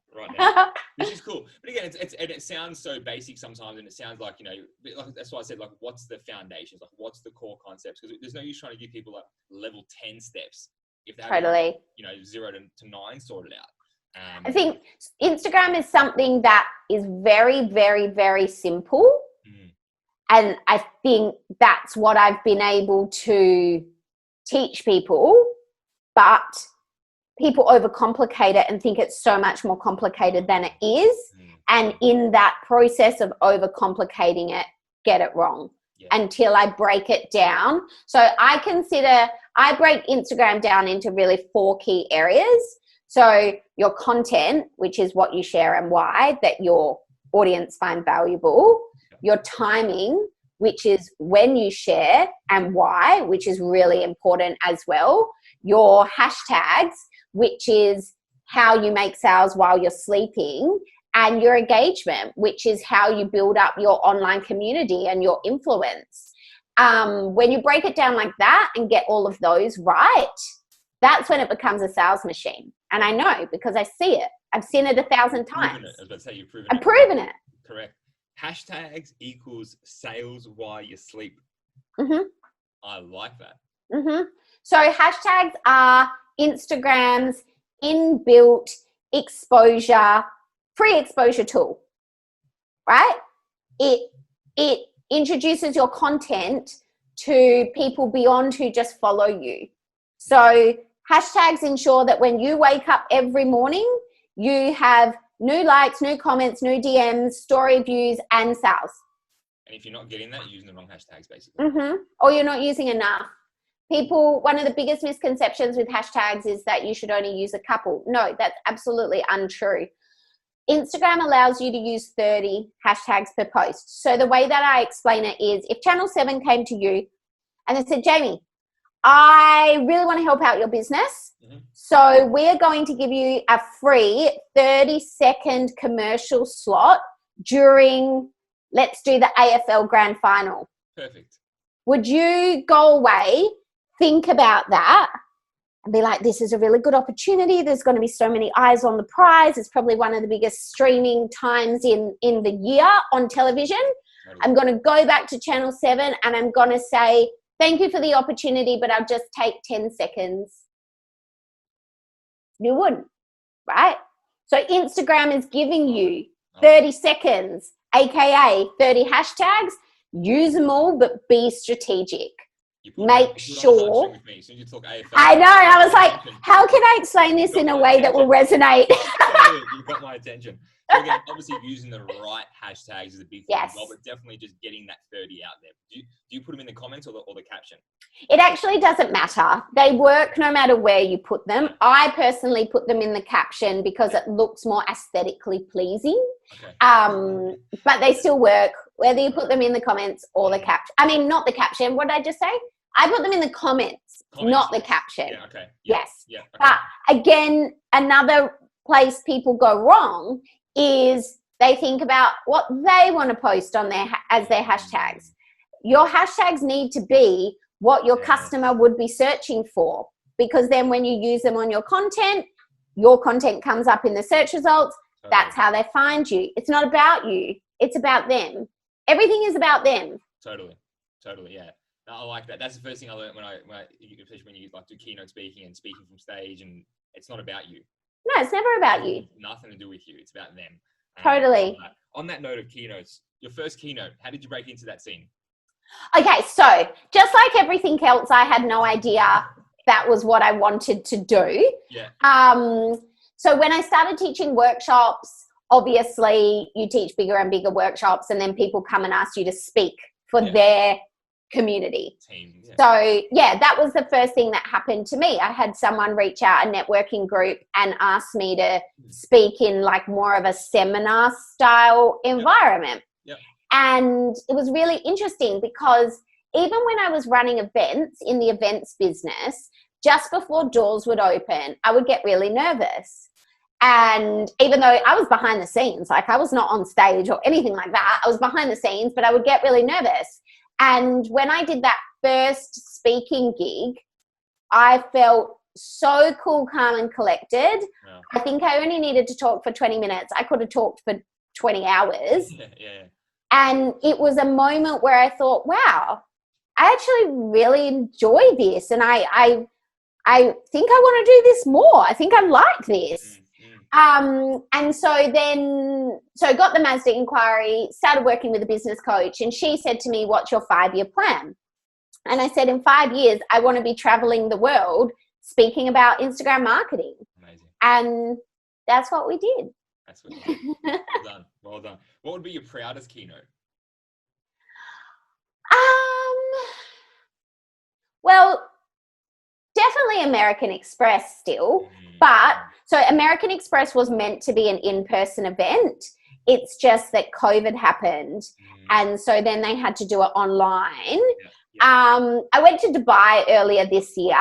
Which is cool. But again, it sounds so basic sometimes, and it sounds like, that's why I said, like, what's the foundations? Like, what's the core concepts? Because there's no use trying to give people like level 10 steps if they have 0 to 9 sorted out. I think Instagram is something that is very, very, very simple. And I think that's what I've been able to teach people, but people overcomplicate it and think it's so much more complicated than it is. And in that process of overcomplicating it, get it wrong. until I break it down. So I break Instagram down into really 4 key areas. So your content, which is what you share and why, that your audience find valuable. Your timing, which is when you share and why, which is really important as well. Your hashtags, which is how you make sales while you're sleeping. And your engagement, which is how you build up your online community and your influence. When you break it down like that and get all of those right, that's when it becomes a sales machine. And I know because I see it. I've seen it 1,000 times. I was about to say, you've proven I've proven it. Correct. Hashtags equals sales while you sleep. I like that. So hashtags are Instagram's inbuilt exposure, pre-exposure tool, right? It introduces your content to people beyond who just follow you. So hashtags ensure that when you wake up every morning, you have new likes, new comments, new DMs, story views, and sales. And if you're not getting that, you're using the wrong hashtags, basically. Or you're not using enough. People, one of the biggest misconceptions with hashtags is that you should only use a couple. No, that's absolutely untrue. Instagram allows you to use 30 hashtags per post. So the way that I explain it is if Channel 7 came to you and they said, Jamie, I really want to help out your business. So we're going to give you a free 30-second commercial slot during, let's do the AFL Grand Final. Perfect. Would you go away, think about that, and be like, this is a really good opportunity. There's going to be so many eyes on the prize. It's probably one of the biggest streaming times in the year on television. I'm going to go back to Channel 7 and I'm going to say, thank you for the opportunity, but I'll just take 10 seconds. You wouldn't, right? So Instagram is giving you 30 seconds, aka 30 hashtags. Use them all, but be strategic. Make sure. I know. I was like, how can I explain this in a way that will resonate? You've got my attention. So again, obviously using the right hashtags is a big thing as well, but definitely just getting that 30 out there. Do you put them in the comments or the caption? It actually doesn't matter. They work no matter where you put them. I personally put them in the caption because it looks more aesthetically pleasing. But they still work whether you put them in the comments or the caption. I mean, not the caption. What did I just say? I put them in the comments not the caption. Yes. But again, another place people go wrong is they think about what they want to post on as their hashtags. Your hashtags need to be what your customer would be searching for, because then when you use them on your content comes up in the search results. That's how they find you. It's not about you. It's about them. Everything is about them. Totally, yeah. No, I like that. That's the first thing I learned especially when you like do keynote speaking and speaking from stage, and it's not about you. No, it's never about you. Nothing to do with you. It's about them. Totally. On that note of keynotes, your first keynote, how did you break into that scene? Okay, so just like everything else, I had no idea that was what I wanted to do. Yeah. So when I started teaching workshops, obviously you teach bigger and bigger workshops, and then people come and ask you to speak for their community. Team, yeah. So that was the first thing that happened to me. I had someone reach out, a networking group, and ask me to speak in like more of a seminar style environment. Yep. And it was really interesting because even when I was running events in the events business, just before doors would open, I would get really nervous. And even though I was behind the scenes, like I was not on stage or anything like that, I was behind the scenes, but I would get really nervous. And when I did that first speaking gig, I felt so cool, calm, and collected. Yeah. I think I only needed to talk for 20 minutes. I could have talked for 20 hours. Yeah. And it was a moment where I thought, wow, I actually really enjoy this. And I think I want to do this more. I think I like this. And so I got the Mazda inquiry, started working with a business coach, and she said to me, what's your 5-year plan? And I said, in 5 years, I want to be traveling the world speaking about Instagram marketing. Amazing. And that's what we did. That's what you did. Well done. What would be your proudest keynote? Well, definitely American Express still, but so American Express was meant to be an in-person event. It's just that COVID happened, and so then they had to do it online. I went to Dubai earlier this year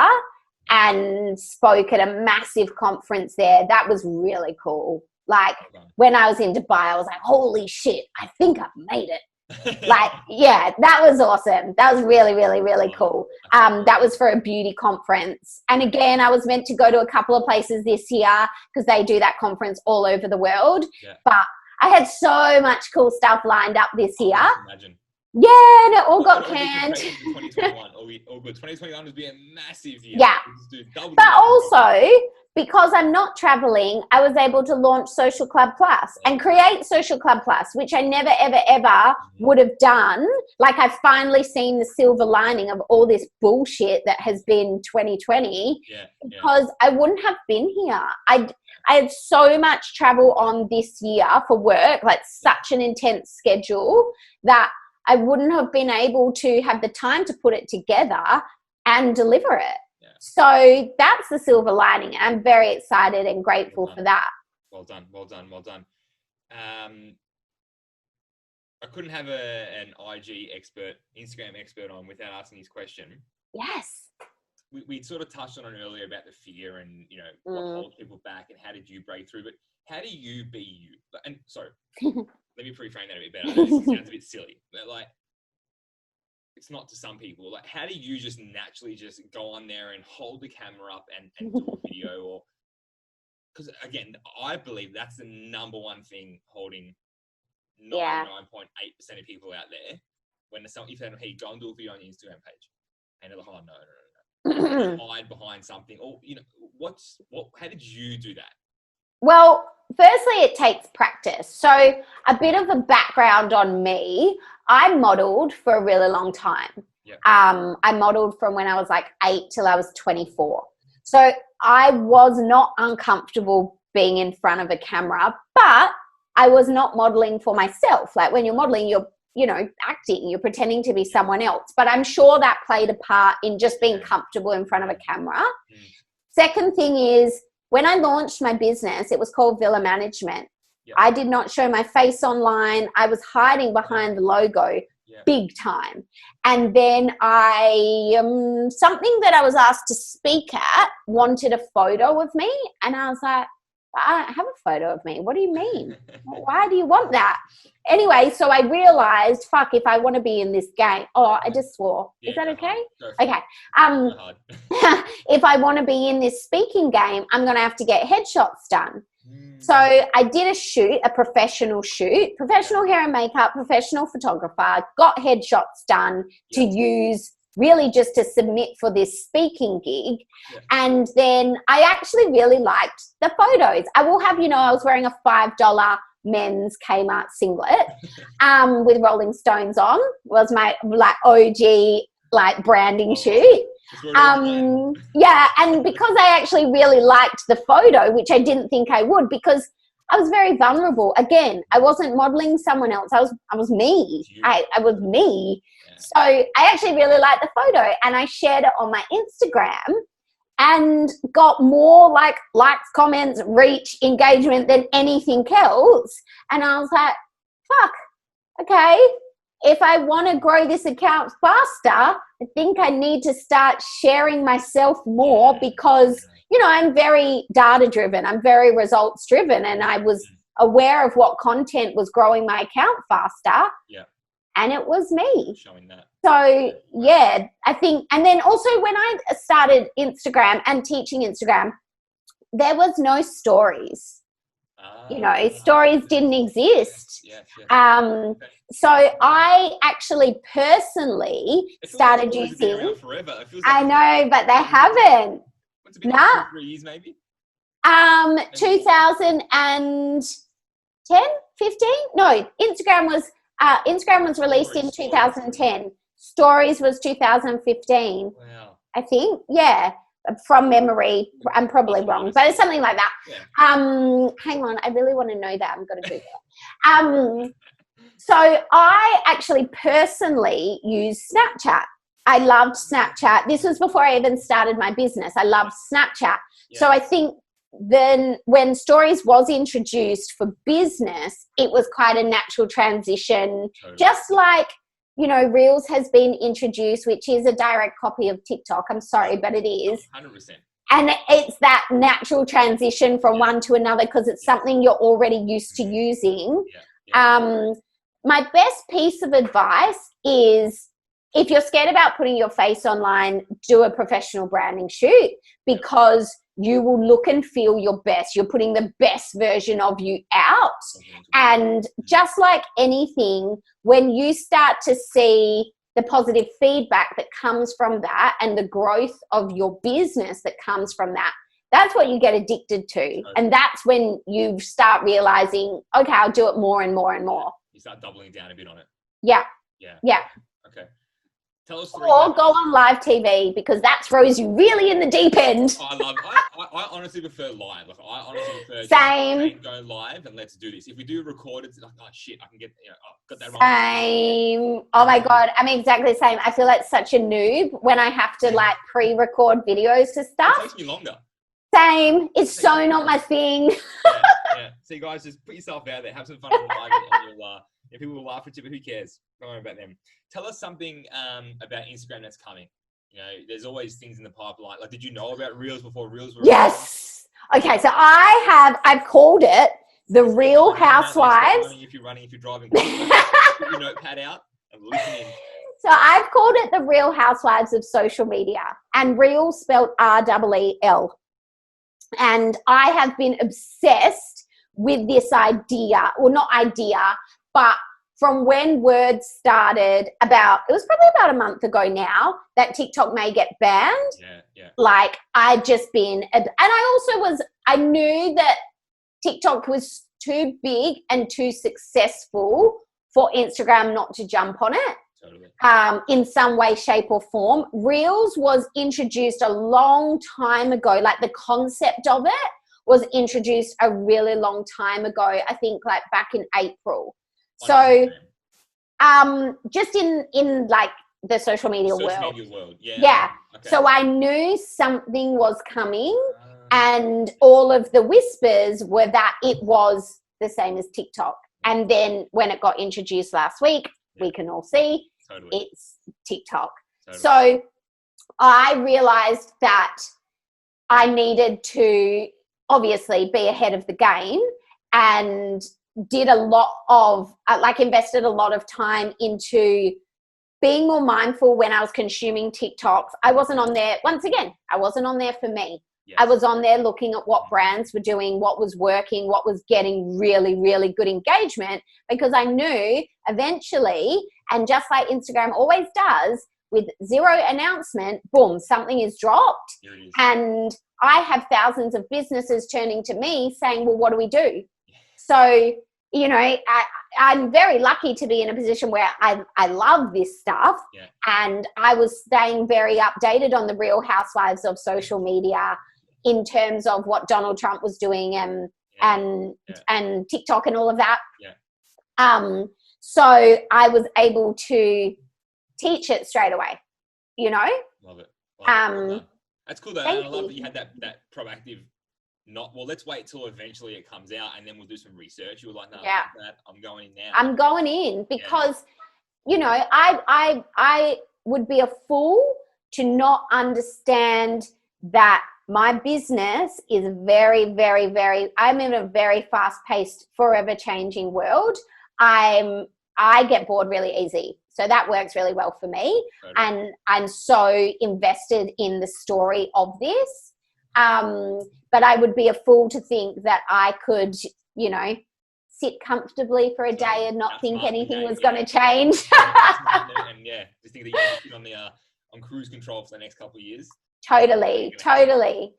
and spoke at a massive conference there. That was really cool. Like when I was in Dubai, I was like, holy shit, I think I've made it. Like, yeah, that was awesome. That was really, really, really cool. That was for a beauty conference. And again, I was meant to go to a couple of places this year because they do that conference all over the world. But I had so much cool stuff lined up this year. Imagine. Yeah, and it all got canned. 2021, all good. 2021 was being a massive year. Yeah. But also, because I'm not traveling, I was able to launch Social Club Plus and create Social Club Plus, which I never, ever, ever would have done. Like, I've finally seen the silver lining of all this bullshit that has been 2020 because I wouldn't have been here. I had so much travel on this year for work, like such an intense schedule that I wouldn't have been able to have the time to put it together and deliver it. So that's the silver lining. I'm very excited and grateful for that. Well done. I couldn't have an IG expert, Instagram expert on without asking this question. Yes. We sort of touched on it earlier about the fear and, you know, what holds people back and how did you break through, but how do you be you? And sorry, let me reframe that a bit better. I know this sounds a bit silly, but like, it's not to some people. Like, how do you just naturally just go on there and hold the camera up and do a video? Or because again, I believe that's the number one thing holding 99.8% of people out there. When if they don't, hey, go and do a video on your Instagram page, and they're like, oh no, hide behind something, or you know, how did you do that? Well, firstly, it takes practice. So a bit of a background on me, I modeled for a really long time. I modeled from when I was like 8 till I was 24. So I was not uncomfortable being in front of a camera, but I was not modeling for myself. Like when you're modeling, you're, you know, acting, you're pretending to be someone else. But I'm sure that played a part in just being comfortable in front of a camera. Second thing is, when I launched my business, it was called Villa Management. I did not show my face online. I was hiding behind the logo big time. And then something that I was asked to speak at wanted a photo of me. And I was like, I don't have a photo of me. What do you mean? Why do you want that? Anyway, so I realized, fuck, if I want to be in this game, I just swore. Is that okay? Okay. If I want to be in this speaking game, I'm going to have to get headshots done. So I did a professional shoot, professional hair and makeup, professional photographer, got headshots done to use really just to submit for this speaking gig. And then I actually really liked the photos. I will have you know, I was wearing a $5 men's Kmart singlet with Rolling Stones on. It was my like OG like branding shoot. And because I actually really liked the photo, which I didn't think I would, because I was very vulnerable. Again, I wasn't modeling someone else. I was me. I was me. So I actually really liked the photo and I shared it on my Instagram and got more like likes, comments, reach, engagement than anything else. And I was like, fuck, okay. If I want to grow this account faster, I think I need to start sharing myself more because, you know, I'm very data driven. I'm very results driven. And I was aware of what content was growing my account faster. And it was me. Showing that. So, yeah, I think, and then also when I started Instagram and teaching Instagram, there was no stories. You know, stories didn't exist. So I actually personally started using. I know, but they haven't. What's it been? Like 3 years, maybe. 2010, 15? No, Instagram was released in 2010. Stories was 2015. Wow. I think, yeah. From memory, I'm probably wrong, but it's something like that. Hang on, I really want to know that. I'm going to Google it. So I actually personally use Snapchat. I loved Snapchat. This was before I even started my business. I loved Snapchat. Yeah. So I think then when stories was introduced for business, it was quite a natural transition. Totally. Just like, you know, Reels has been introduced, which is a direct copy of TikTok. I'm sorry, but it is. 100%. And it's that natural transition from one to another because it's something you're already used to using. My best piece of advice is, if you're scared about putting your face online, do a professional branding shoot, because you will look and feel your best. You're putting the best version of you out. And just like anything, when you start to see the positive feedback that comes from that and the growth of your business that comes from that, that's what you get addicted to. And that's when you start realizing, okay, I'll do it more and more and more. You start doubling down a bit on it. Yeah. Okay. Tell us. Or go on live TV, because that throws you really in the deep end. I honestly prefer live. Like, I honestly prefer Same. Go live and let's do this. If we do record, it's like, oh shit, I can get, got that wrong. Same. Oh my God, I'm exactly the same. I feel like such a noob when I have to like pre-record videos for stuff. It takes me longer. Same. It's so not my thing. Yeah. So you guys just put yourself out there, have some fun on live, and you'll, if people will laugh at you, but who cares? Don't worry about them. Tell us something about Instagram that's coming. You know, there's always things in the pipeline. Like, did you know about Reels before Reels were? Yes. Okay, so I've called it the Real Housewives. If you're running, if you're driving, put your notepad out and listen in. So I've called it the Real Housewives of social media, and Real spelled R-E-E-L. And I have been obsessed with this idea, well, not idea, but from when words started it was probably about a month ago now, that TikTok may get banned. Yeah. Like, I'd just been, and I knew that TikTok was too big and too successful for Instagram not to jump on it. Totally. In some way, shape or form. Reels was introduced a long time ago. Like, the concept of it was introduced a really long time ago. I think like back in April. So, just in like the social media world. Yeah. Okay. So I knew something was coming, and all of the whispers were that it was the same as TikTok. And then when it got introduced last week, we can all see it's TikTok. So I realized that I needed to obviously be ahead of the game, and did a lot of, invested a lot of time into being more mindful when I was consuming TikToks. I wasn't on there, once again, I wasn't on there for me. Yes. I was on there looking at what brands were doing, what was working, what was getting really, really good engagement, because I knew eventually, and just like Instagram always does, with zero announcement, boom, something is dropped. And I have thousands of businesses turning to me saying, well, what do we do? So, you know, I'm very lucky to be in a position where I love this stuff. And I was staying very updated on the Real Housewives of social media in terms of what Donald Trump was doing and TikTok and all of that. So I was able to teach it straight away, you know? Love it. That's cool though. And I love that you had that proactive, let's wait till eventually it comes out and then we'll do some research. You were like, no, I'm going in now. I'm going in because, you know, I would be a fool to not understand that my business is very, very, very, I'm in a very fast-paced, forever changing world. I get bored really easy. So that works really well for me. And I'm so invested in the story of this. But I would be a fool to think that I could, you know, sit comfortably for a day and not think anything was going to change. And just think that you can sit on cruise control for the next couple of years. Totally.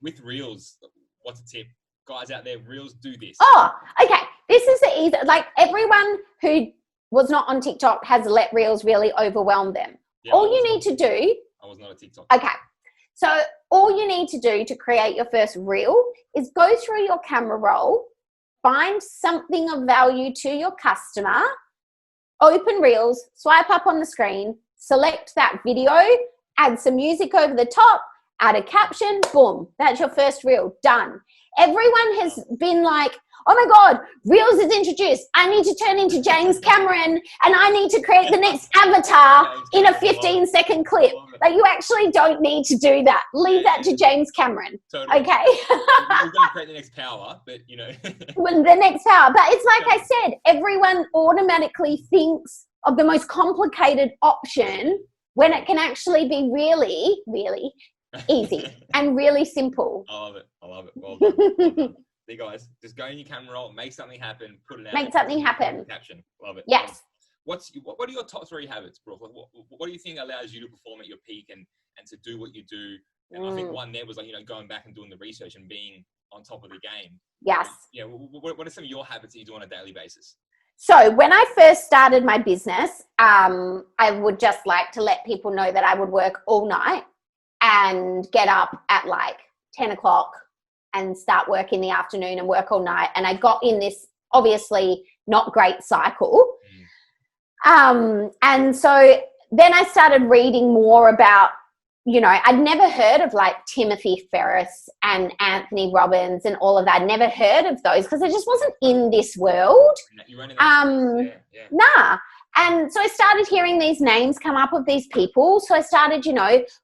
With Reels, what's a tip? Guys out there, Reels, do this. Oh, okay. This is the easy, like everyone who was not on TikTok has let Reels really overwhelm them. All you need to do. I was not a TikTok. Okay. So all you need to do to create your first reel is go through your camera roll, find something of value to your customer, open Reels, swipe up on the screen, select that video, add some music over the top, add a caption, boom, that's your first reel, done. Everyone has been like, oh my God, Reels is introduced. I need to turn into James Cameron and I need to create the next avatar in a 15-second clip. Like, you actually don't need to do that. Leave that to James Cameron. Totally. Okay? We're going to create the next power, but Well, the next power. But it's like I said, everyone automatically thinks of the most complicated option when it can actually be really, really easy and really simple. I love it. Well done. Well done. See, guys, just go in your camera roll, make something happen, put it out. Make something happen. Caption. Love it. Yes. What are your top 3 habits, Brooke? What do you think allows you to perform at your peak and to do what you do? And I think one there was going back and doing the research and being on top of the game. Yes. Yeah. What are some of your habits that you do on a daily basis? So when I first started my business, I would just like to let people know that I would work all night and get up at like 10 o'clock and start work in the afternoon and work all night. And I got in this obviously not great cycle. And so then I started reading more about, I'd never heard of like Timothy Ferriss and Anthony Robbins and all of that. I'd never heard of those because I just wasn't in this world. Nah. And so I started hearing these names come up of these people. So I started,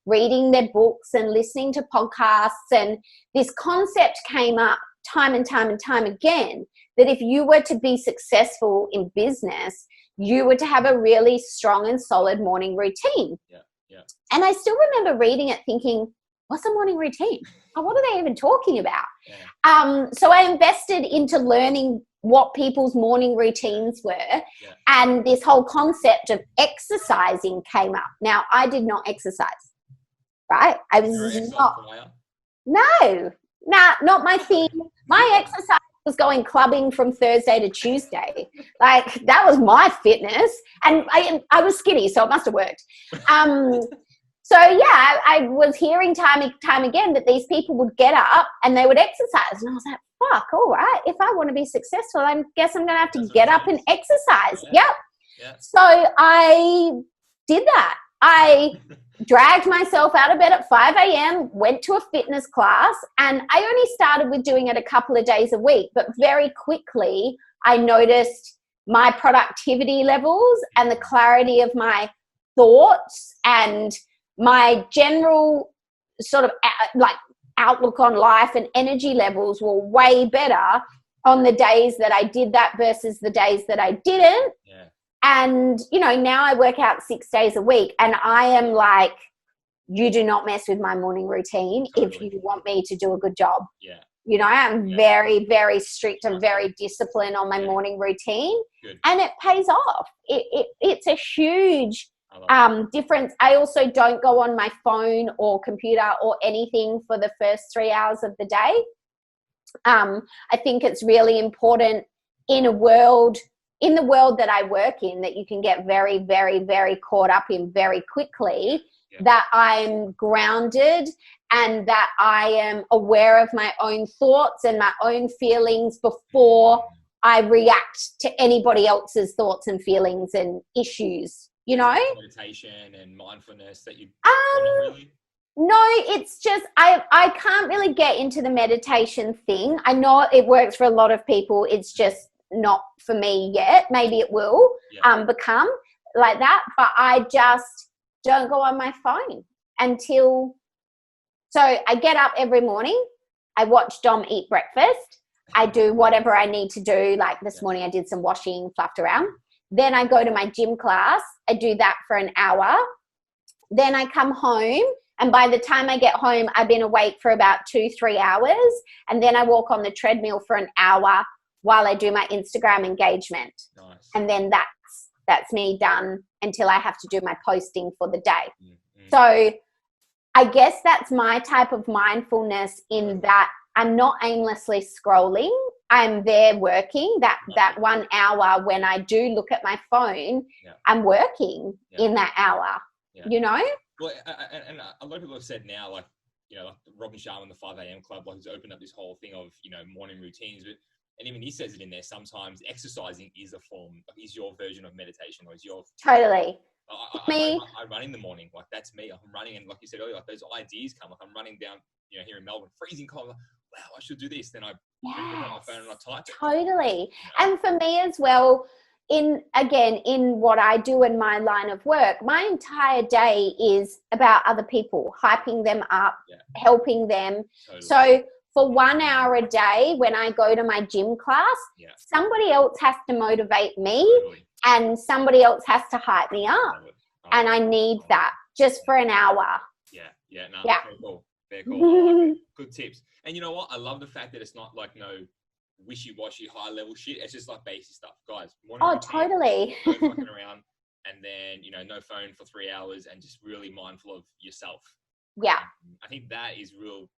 reading their books and listening to podcasts. And this concept came up time and time and time again, that if you were to be successful in business, you were to have a really strong and solid morning routine. Yeah. And I still remember reading it thinking, what's a morning routine? What are they even talking about? Yeah. So I invested into learning what people's morning routines were. And this whole concept of exercising came up. Now, I did not exercise, right? I was not my thing. My exercise was going clubbing from Thursday to Tuesday. Like, that was my fitness. And I was skinny, so it must have worked. So yeah, I was hearing time and time again that these people would get up and they would exercise. And I was like, fuck, all right. If I want to be successful, I guess I'm going to have to get up and exercise. Yeah. So I did that. I dragged myself out of bed at 5 a.m., went to a fitness class, and I only started with doing it a couple of days a week. But very quickly, I noticed my productivity levels and the clarity of my thoughts and my general sort of like outlook on life and energy levels were way better on the days that I did that versus the days that I didn't. Yeah. And, now I work out 6 days a week and I am like, you do not mess with my morning routine if you want me to do a good job. Yeah. I am very, very strict and very disciplined on my morning routine. Good. And it pays off. It's a huge difference. I also don't go on my phone or computer or anything for the first 3 hours of the day. I think it's really important in the world that I work in, that you can get very, very, very caught up in very quickly, that I'm grounded and that I am aware of my own thoughts and my own feelings before I react to anybody else's thoughts and feelings and issues. Meditation and mindfulness that you not really? No, it's just I can't really get into the meditation thing. I know it works for a lot of people. It's just not for me yet. Maybe it will become like that, but I just don't go on my phone until. So I get up every morning. I watch Dom eat breakfast. I do whatever I need to do. Like this morning, I did some washing, fluffed around. Then I go to my gym class. I do that for an hour. Then I come home. And by the time I get home, I've been awake for about 2-3 hours. And then I walk on the treadmill for an hour while I do my Instagram engagement. Nice. And then that's me done until I have to do my posting for the day. Mm-hmm. So I guess that's my type of mindfulness, in that I'm not aimlessly scrolling. I'm there working. That 1 hour when I do look at my phone, I'm working in that hour, Well, and a lot of people have said now, like Robin Sharma, the 5 a.m. club, like, he's opened up this whole thing of, morning routines. And even he says it in there, sometimes exercising is a form, like, is your version of meditation, or is your... Totally. Me, I run in the morning. Like that's me. I'm running, and like you said earlier, like those ideas come. Like I'm running down, here in Melbourne, freezing cold. Like, wow, I should do this. Then I bring it on my phone and I type it. totally. And for me as well, in what I do in my line of work, my entire day is about other people, hyping them up, helping them. Totally. So for 1 hour a day, when I go to my gym class, somebody else has to motivate me, and somebody else has to hype me up. And I need that just for an hour. Very cool. Very cool. Like good tips. And you know what? I love the fact that it's not like no wishy-washy high-level shit. It's just like basic stuff, guys. Totally. No fucking around, and then no phone for 3 hours, and just really mindful of yourself. Yeah. I think that is real,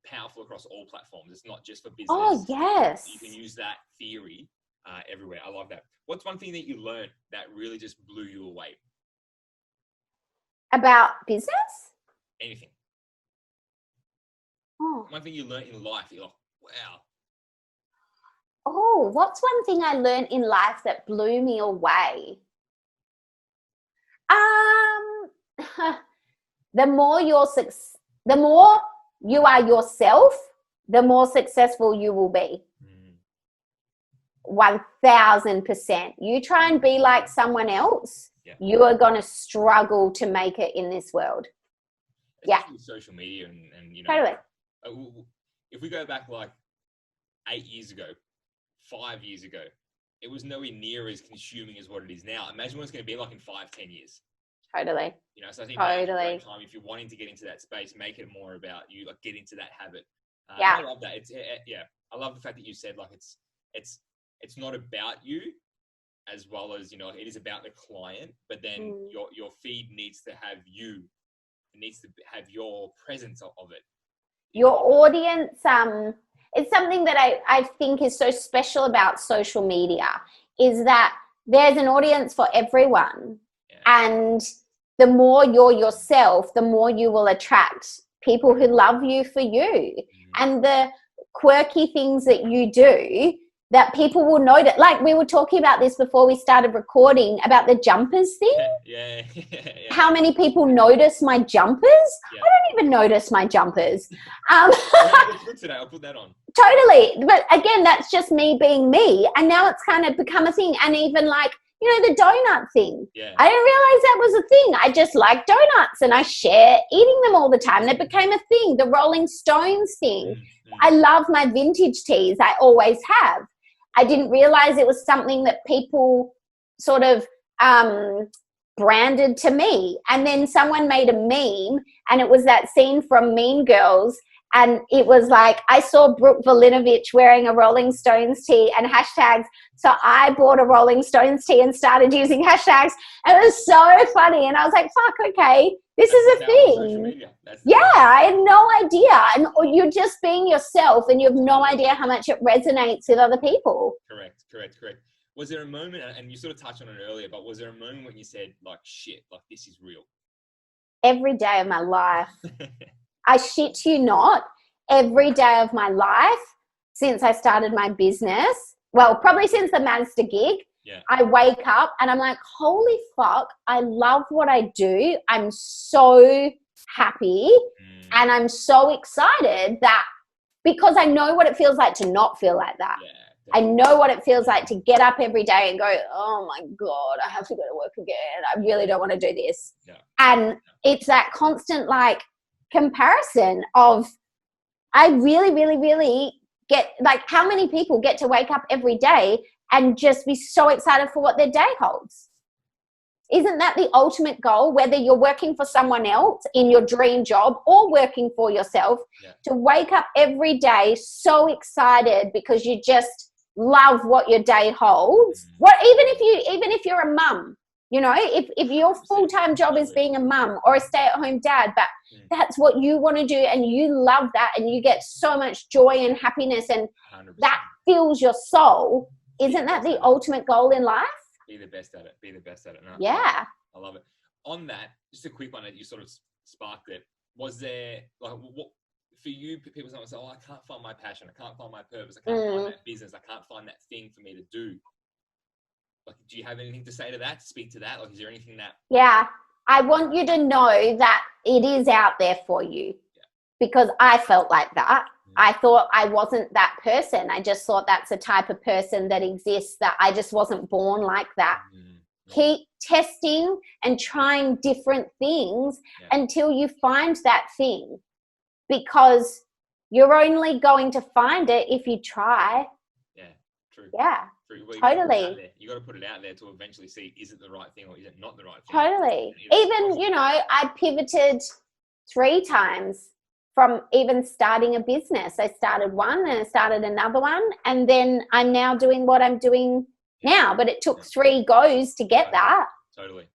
powerful across all platforms. It's not just for business. Oh yes. You can use that theory everywhere. I love that. What's one thing that you learned that really just blew you away? About business? Anything. Oh. One thing you learned in life, you're like, wow. Oh, what's one thing I learned in life that blew me away? The more you are yourself, the more successful you will be. 1000%. You try and be like someone else, you are going to struggle to make it in this world. Especially with social media and totally. If we go back like 8 years ago, 5 years ago, it was nowhere near as consuming as what it is now. Imagine what it's going to be like in 5-10 years. Totally. So I think now's a great time, if you're wanting to get into that space, make it more about you, like get into that habit. I love that. I love the fact that you said like it's not about you as well as, it is about the client, but then your feed needs to have you. It needs to have your presence of it. Your audience, it's something that I think is so special about social media, is that there's an audience for everyone. And the more you're yourself, the more you will attract people who love you for you. And the quirky things that you do that people will notice. Like we were talking about this before we started recording about the jumpers thing. How many people notice my jumpers? I don't even notice my jumpers. Today, I'll put that on. Totally. But again, that's just me being me. And now it's kind of become a thing. And even like, the donut thing. I didn't realize that was a thing. I just like donuts and I share eating them all the time. And it became a thing. The Rolling Stones thing. I love my vintage teas. I always have. I didn't realize it was something that people sort of branded to me. And then someone made a meme, and it was that scene from Mean Girls. And it was like, I saw Brooke Vulinovich wearing a Rolling Stones tee and hashtags. So I bought a Rolling Stones tee and started using hashtags. And it was so funny. And I was like, fuck, okay, this is a thing. I had no idea. And you're just being yourself and you have no idea how much it resonates with other people. Correct. Was there a moment, and you sort of touched on it earlier, but was there a moment when you said like, shit, like this is real? Every day of my life. I shit you not, every day of my life since I started my business, well, probably since the Mazda gig, I wake up and I'm like, holy fuck, I love what I do. I'm so happy and I'm so excited that because I know what it feels like to not feel like that. I know what it feels like to get up every day and go, oh my God, I have to go to work again. I really don't want to do this. And it's that constant like comparison of I really, really, really get like how many people get to wake up every day and just be so excited for what their day holds? Isn't that the ultimate goal, whether you're working for someone else in your dream job or working for yourself, to wake up every day so excited because you just love what your day holds? What even if you're a mum, if your full-time job is being a mum or a stay-at-home dad, but that's what you want to do and you love that and you get so much joy and happiness and 100%. That fills your soul, isn't that the ultimate goal in life? Be the best at it. No, I love it. On that, just a quick one that you sort of sparked it. Was there like what for you? People say, "Oh, I can't find my passion. I can't find my purpose. I can't find that business. I can't find that thing for me to do." Like, do you have anything to say to that? Speak to that? Like, is there anything that? Yeah. I want you to know that it is out there for you, because I felt like that. I thought I wasn't that person. I just thought that's a type of person that exists, that I just wasn't born like that. Keep testing and trying different things until you find that thing, because you're only going to find it if you try. Yeah, true. Yeah, true. Well, totally. You got to put it out there to eventually see, is it the right thing or is it not the right thing? Totally. Even, you know, I pivoted 3 times from even starting a business. I started one and I started another one, and then I'm now doing what I'm doing now, but it took 3 goes to get that. Totally.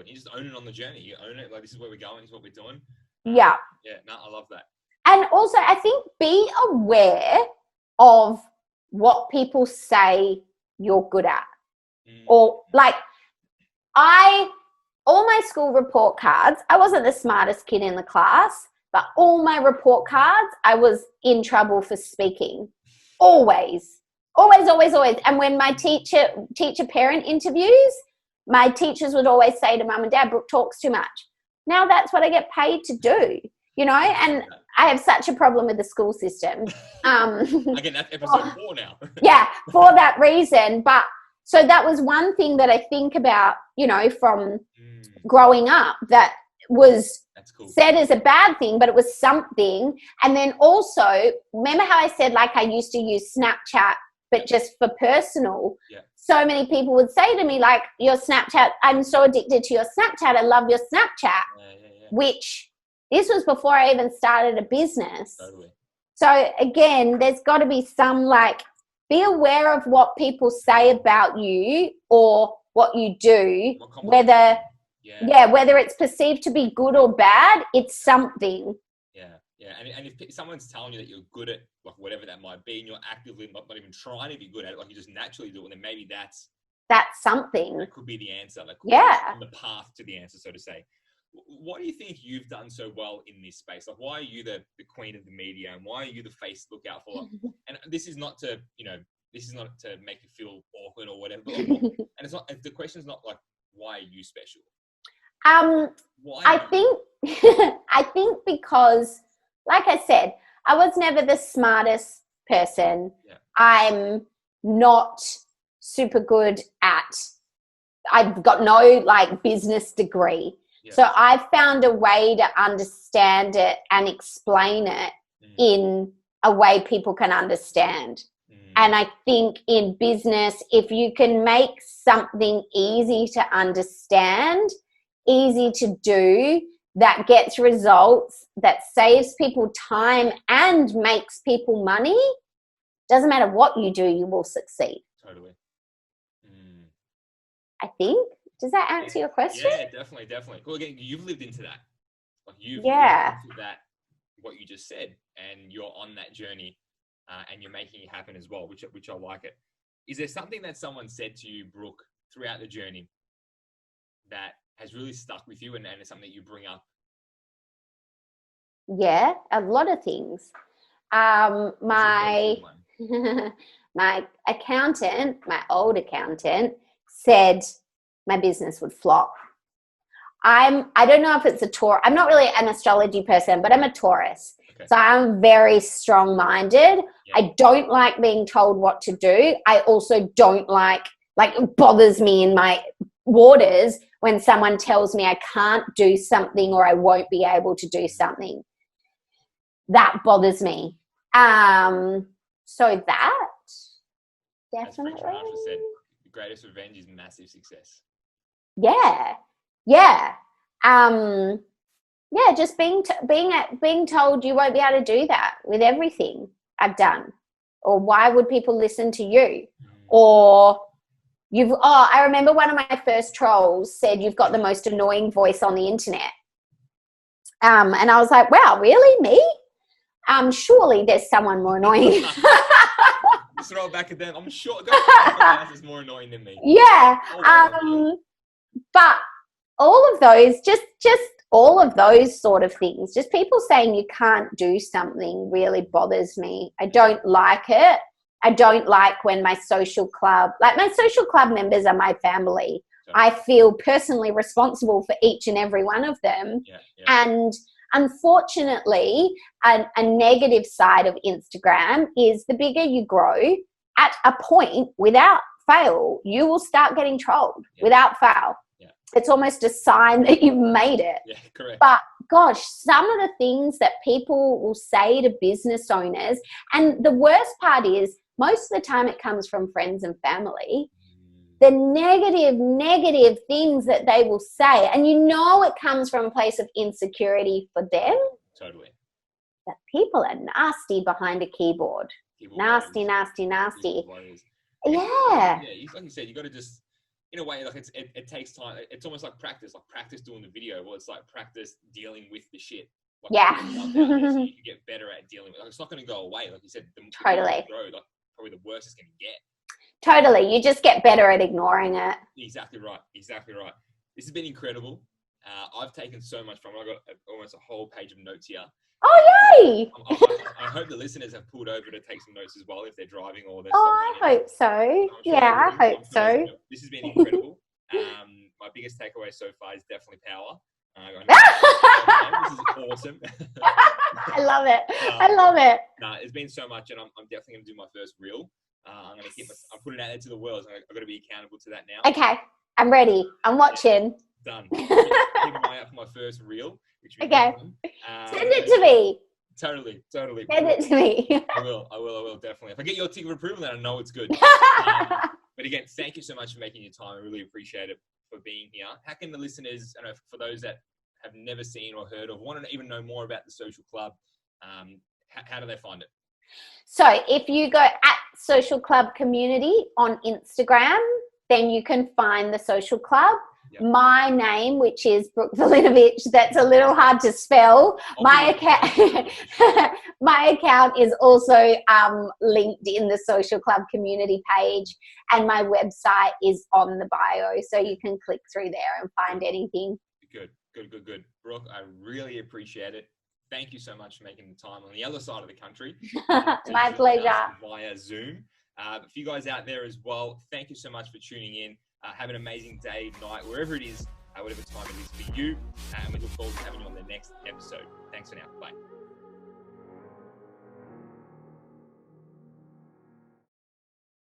You just own it on the journey. You own it. Like, this is where we're going. This is what we're doing. Yeah. Yeah. No, I love that. And also, I think be aware of what people say you're good at. Or like, all my school report cards, I wasn't the smartest kid in the class, but all my report cards, I was in trouble for speaking. Always. And when my teacher parent interviews, my teachers would always say to mum and dad, Brooke talks too much. Now that's what I get paid to do, you know, and I have such a problem with the school system. Again, that's episode 4 now. Yeah, for that reason. But so that was one thing that I think about, you know, from growing up, that was said as a bad thing, but it was something. And then also, remember how I said, like, I used to use Snapchat, but just for personal. Yeah. So many people would say to me, like, your Snapchat, I'm so addicted to your Snapchat. I love your Snapchat, which this was before I even started a business. Totally. So again, there's got to be some, like, be aware of what people say about you or what you do, whether it's perceived to be good or bad, it's something. Yeah, and if someone's telling you that you're good at, like, whatever that might be, and you're actively not even trying to be good at it, like, you just naturally do it, then maybe that's something. That could be the answer. That could be on the path to the answer, so to say. What do you think you've done so well in this space? Like, why are you the queen of the media, and why are you the face to look out for? And this is not to, you know, this is not to make you feel awkward or whatever. And it's not. The question's not like, why are you special? I think because, like I said, I was never the smartest person. Yeah. I'm not super good at, I've got no, like, business degree. Yeah. So I found a way to understand it and explain it in a way people can understand. And I think in business, if you can make something easy to understand, easy to do, that gets results, that saves people time and makes people money, doesn't matter what you do, you will succeed. Totally. I think. Does that answer your question? Yeah, definitely. Well, again, you've lived into that. Like, you've lived into that, what you just said, and you're on that journey, and you're making it happen as well, which I like it. Is there something that someone said to you, Brooke, throughout the journey that has really stuck with you, and it's something that you bring up? Yeah, a lot of things. My accountant, my old accountant, said my business would flop. I don't know if it's a Taurus. I'm not really an astrology person, but I'm a Taurus. Okay. So I'm very strong-minded. Yeah. I don't like being told what to do. I also don't like it bothers me in my waters when someone tells me I can't do something or I won't be able to do something. That bothers me. So that definitely. As Rachel said, the greatest revenge is massive success. Yeah. Just being told you won't be able to do that with everything I've done, or why would people listen to you, or I remember one of my first trolls said you've got the most annoying voice on the internet, and I was like, wow, really, me? Surely there's someone more annoying. Just throw it back at them. I'm sure someone else is more annoying than me. Yeah. But all of those, just all of those sort of things, just people saying you can't do something really bothers me. I don't like it. I don't like when my social club members are my family. So, I feel personally responsible for each and every one of them. yeah. And unfortunately, a negative side of Instagram is the bigger you grow, at a point, without fail, you will start getting trolled without fail. Yeah. It's almost a sign that you've made it. Yeah, correct. But gosh, some of the things that people will say to business owners, and the worst part is most of the time it comes from friends and family, the negative things that they will say. And you know it comes from a place of insecurity for them. Totally. That people are nasty behind a keyboard. Nasty. Yeah. Like you said, you got to just, in a way, like it takes time. It's almost like practice doing the video. Well, it's like practice dealing with the shit. Like, so you can get better at dealing with it. Like, it's not going to go away. Like you said, Totally. like, probably the worst it's going to get. Totally. You just get better at ignoring it. Exactly right. This has been incredible. I've taken so much from it. I've got almost a whole page of notes here. Oh, yay! I hope the listeners have pulled over to take some notes as well if they're driving or they're I hope so. Yeah, I hope so. This has been incredible. My biggest takeaway so far is definitely power. This is awesome. I love it. It's been so much, and I'm definitely going to do my first reel. I'm going to I'm putting it out there to the world. So I've got to be accountable to that now. Okay, I'm ready. I'm watching. Done. Keep an eye out for my first reel. Okay. Send it to me. Totally. Send it to me. I will, definitely. If I get your tick of approval, then I know it's good. But again, thank you so much for making your time. I really appreciate it for being here. How can the listeners, for those that have never seen or heard of, want to even know more about the social club, how do they find it? So if you go at Social Club Community on Instagram, then you can find the social club. Yep. My name, which is Brooke Vulinovich, that's a little hard to spell. My account is also linked in the Social Club Community page, and my website is on the bio, so you can click through there and find anything. Good. Brooke, I really appreciate it. Thank you so much for making the time on the other side of the country. My pleasure. Via Zoom. For you guys out there as well, thank you so much for tuning in. Have an amazing day, night, wherever it is, whatever time it is for you. And we look forward to having you on the next episode. Thanks for now. Bye.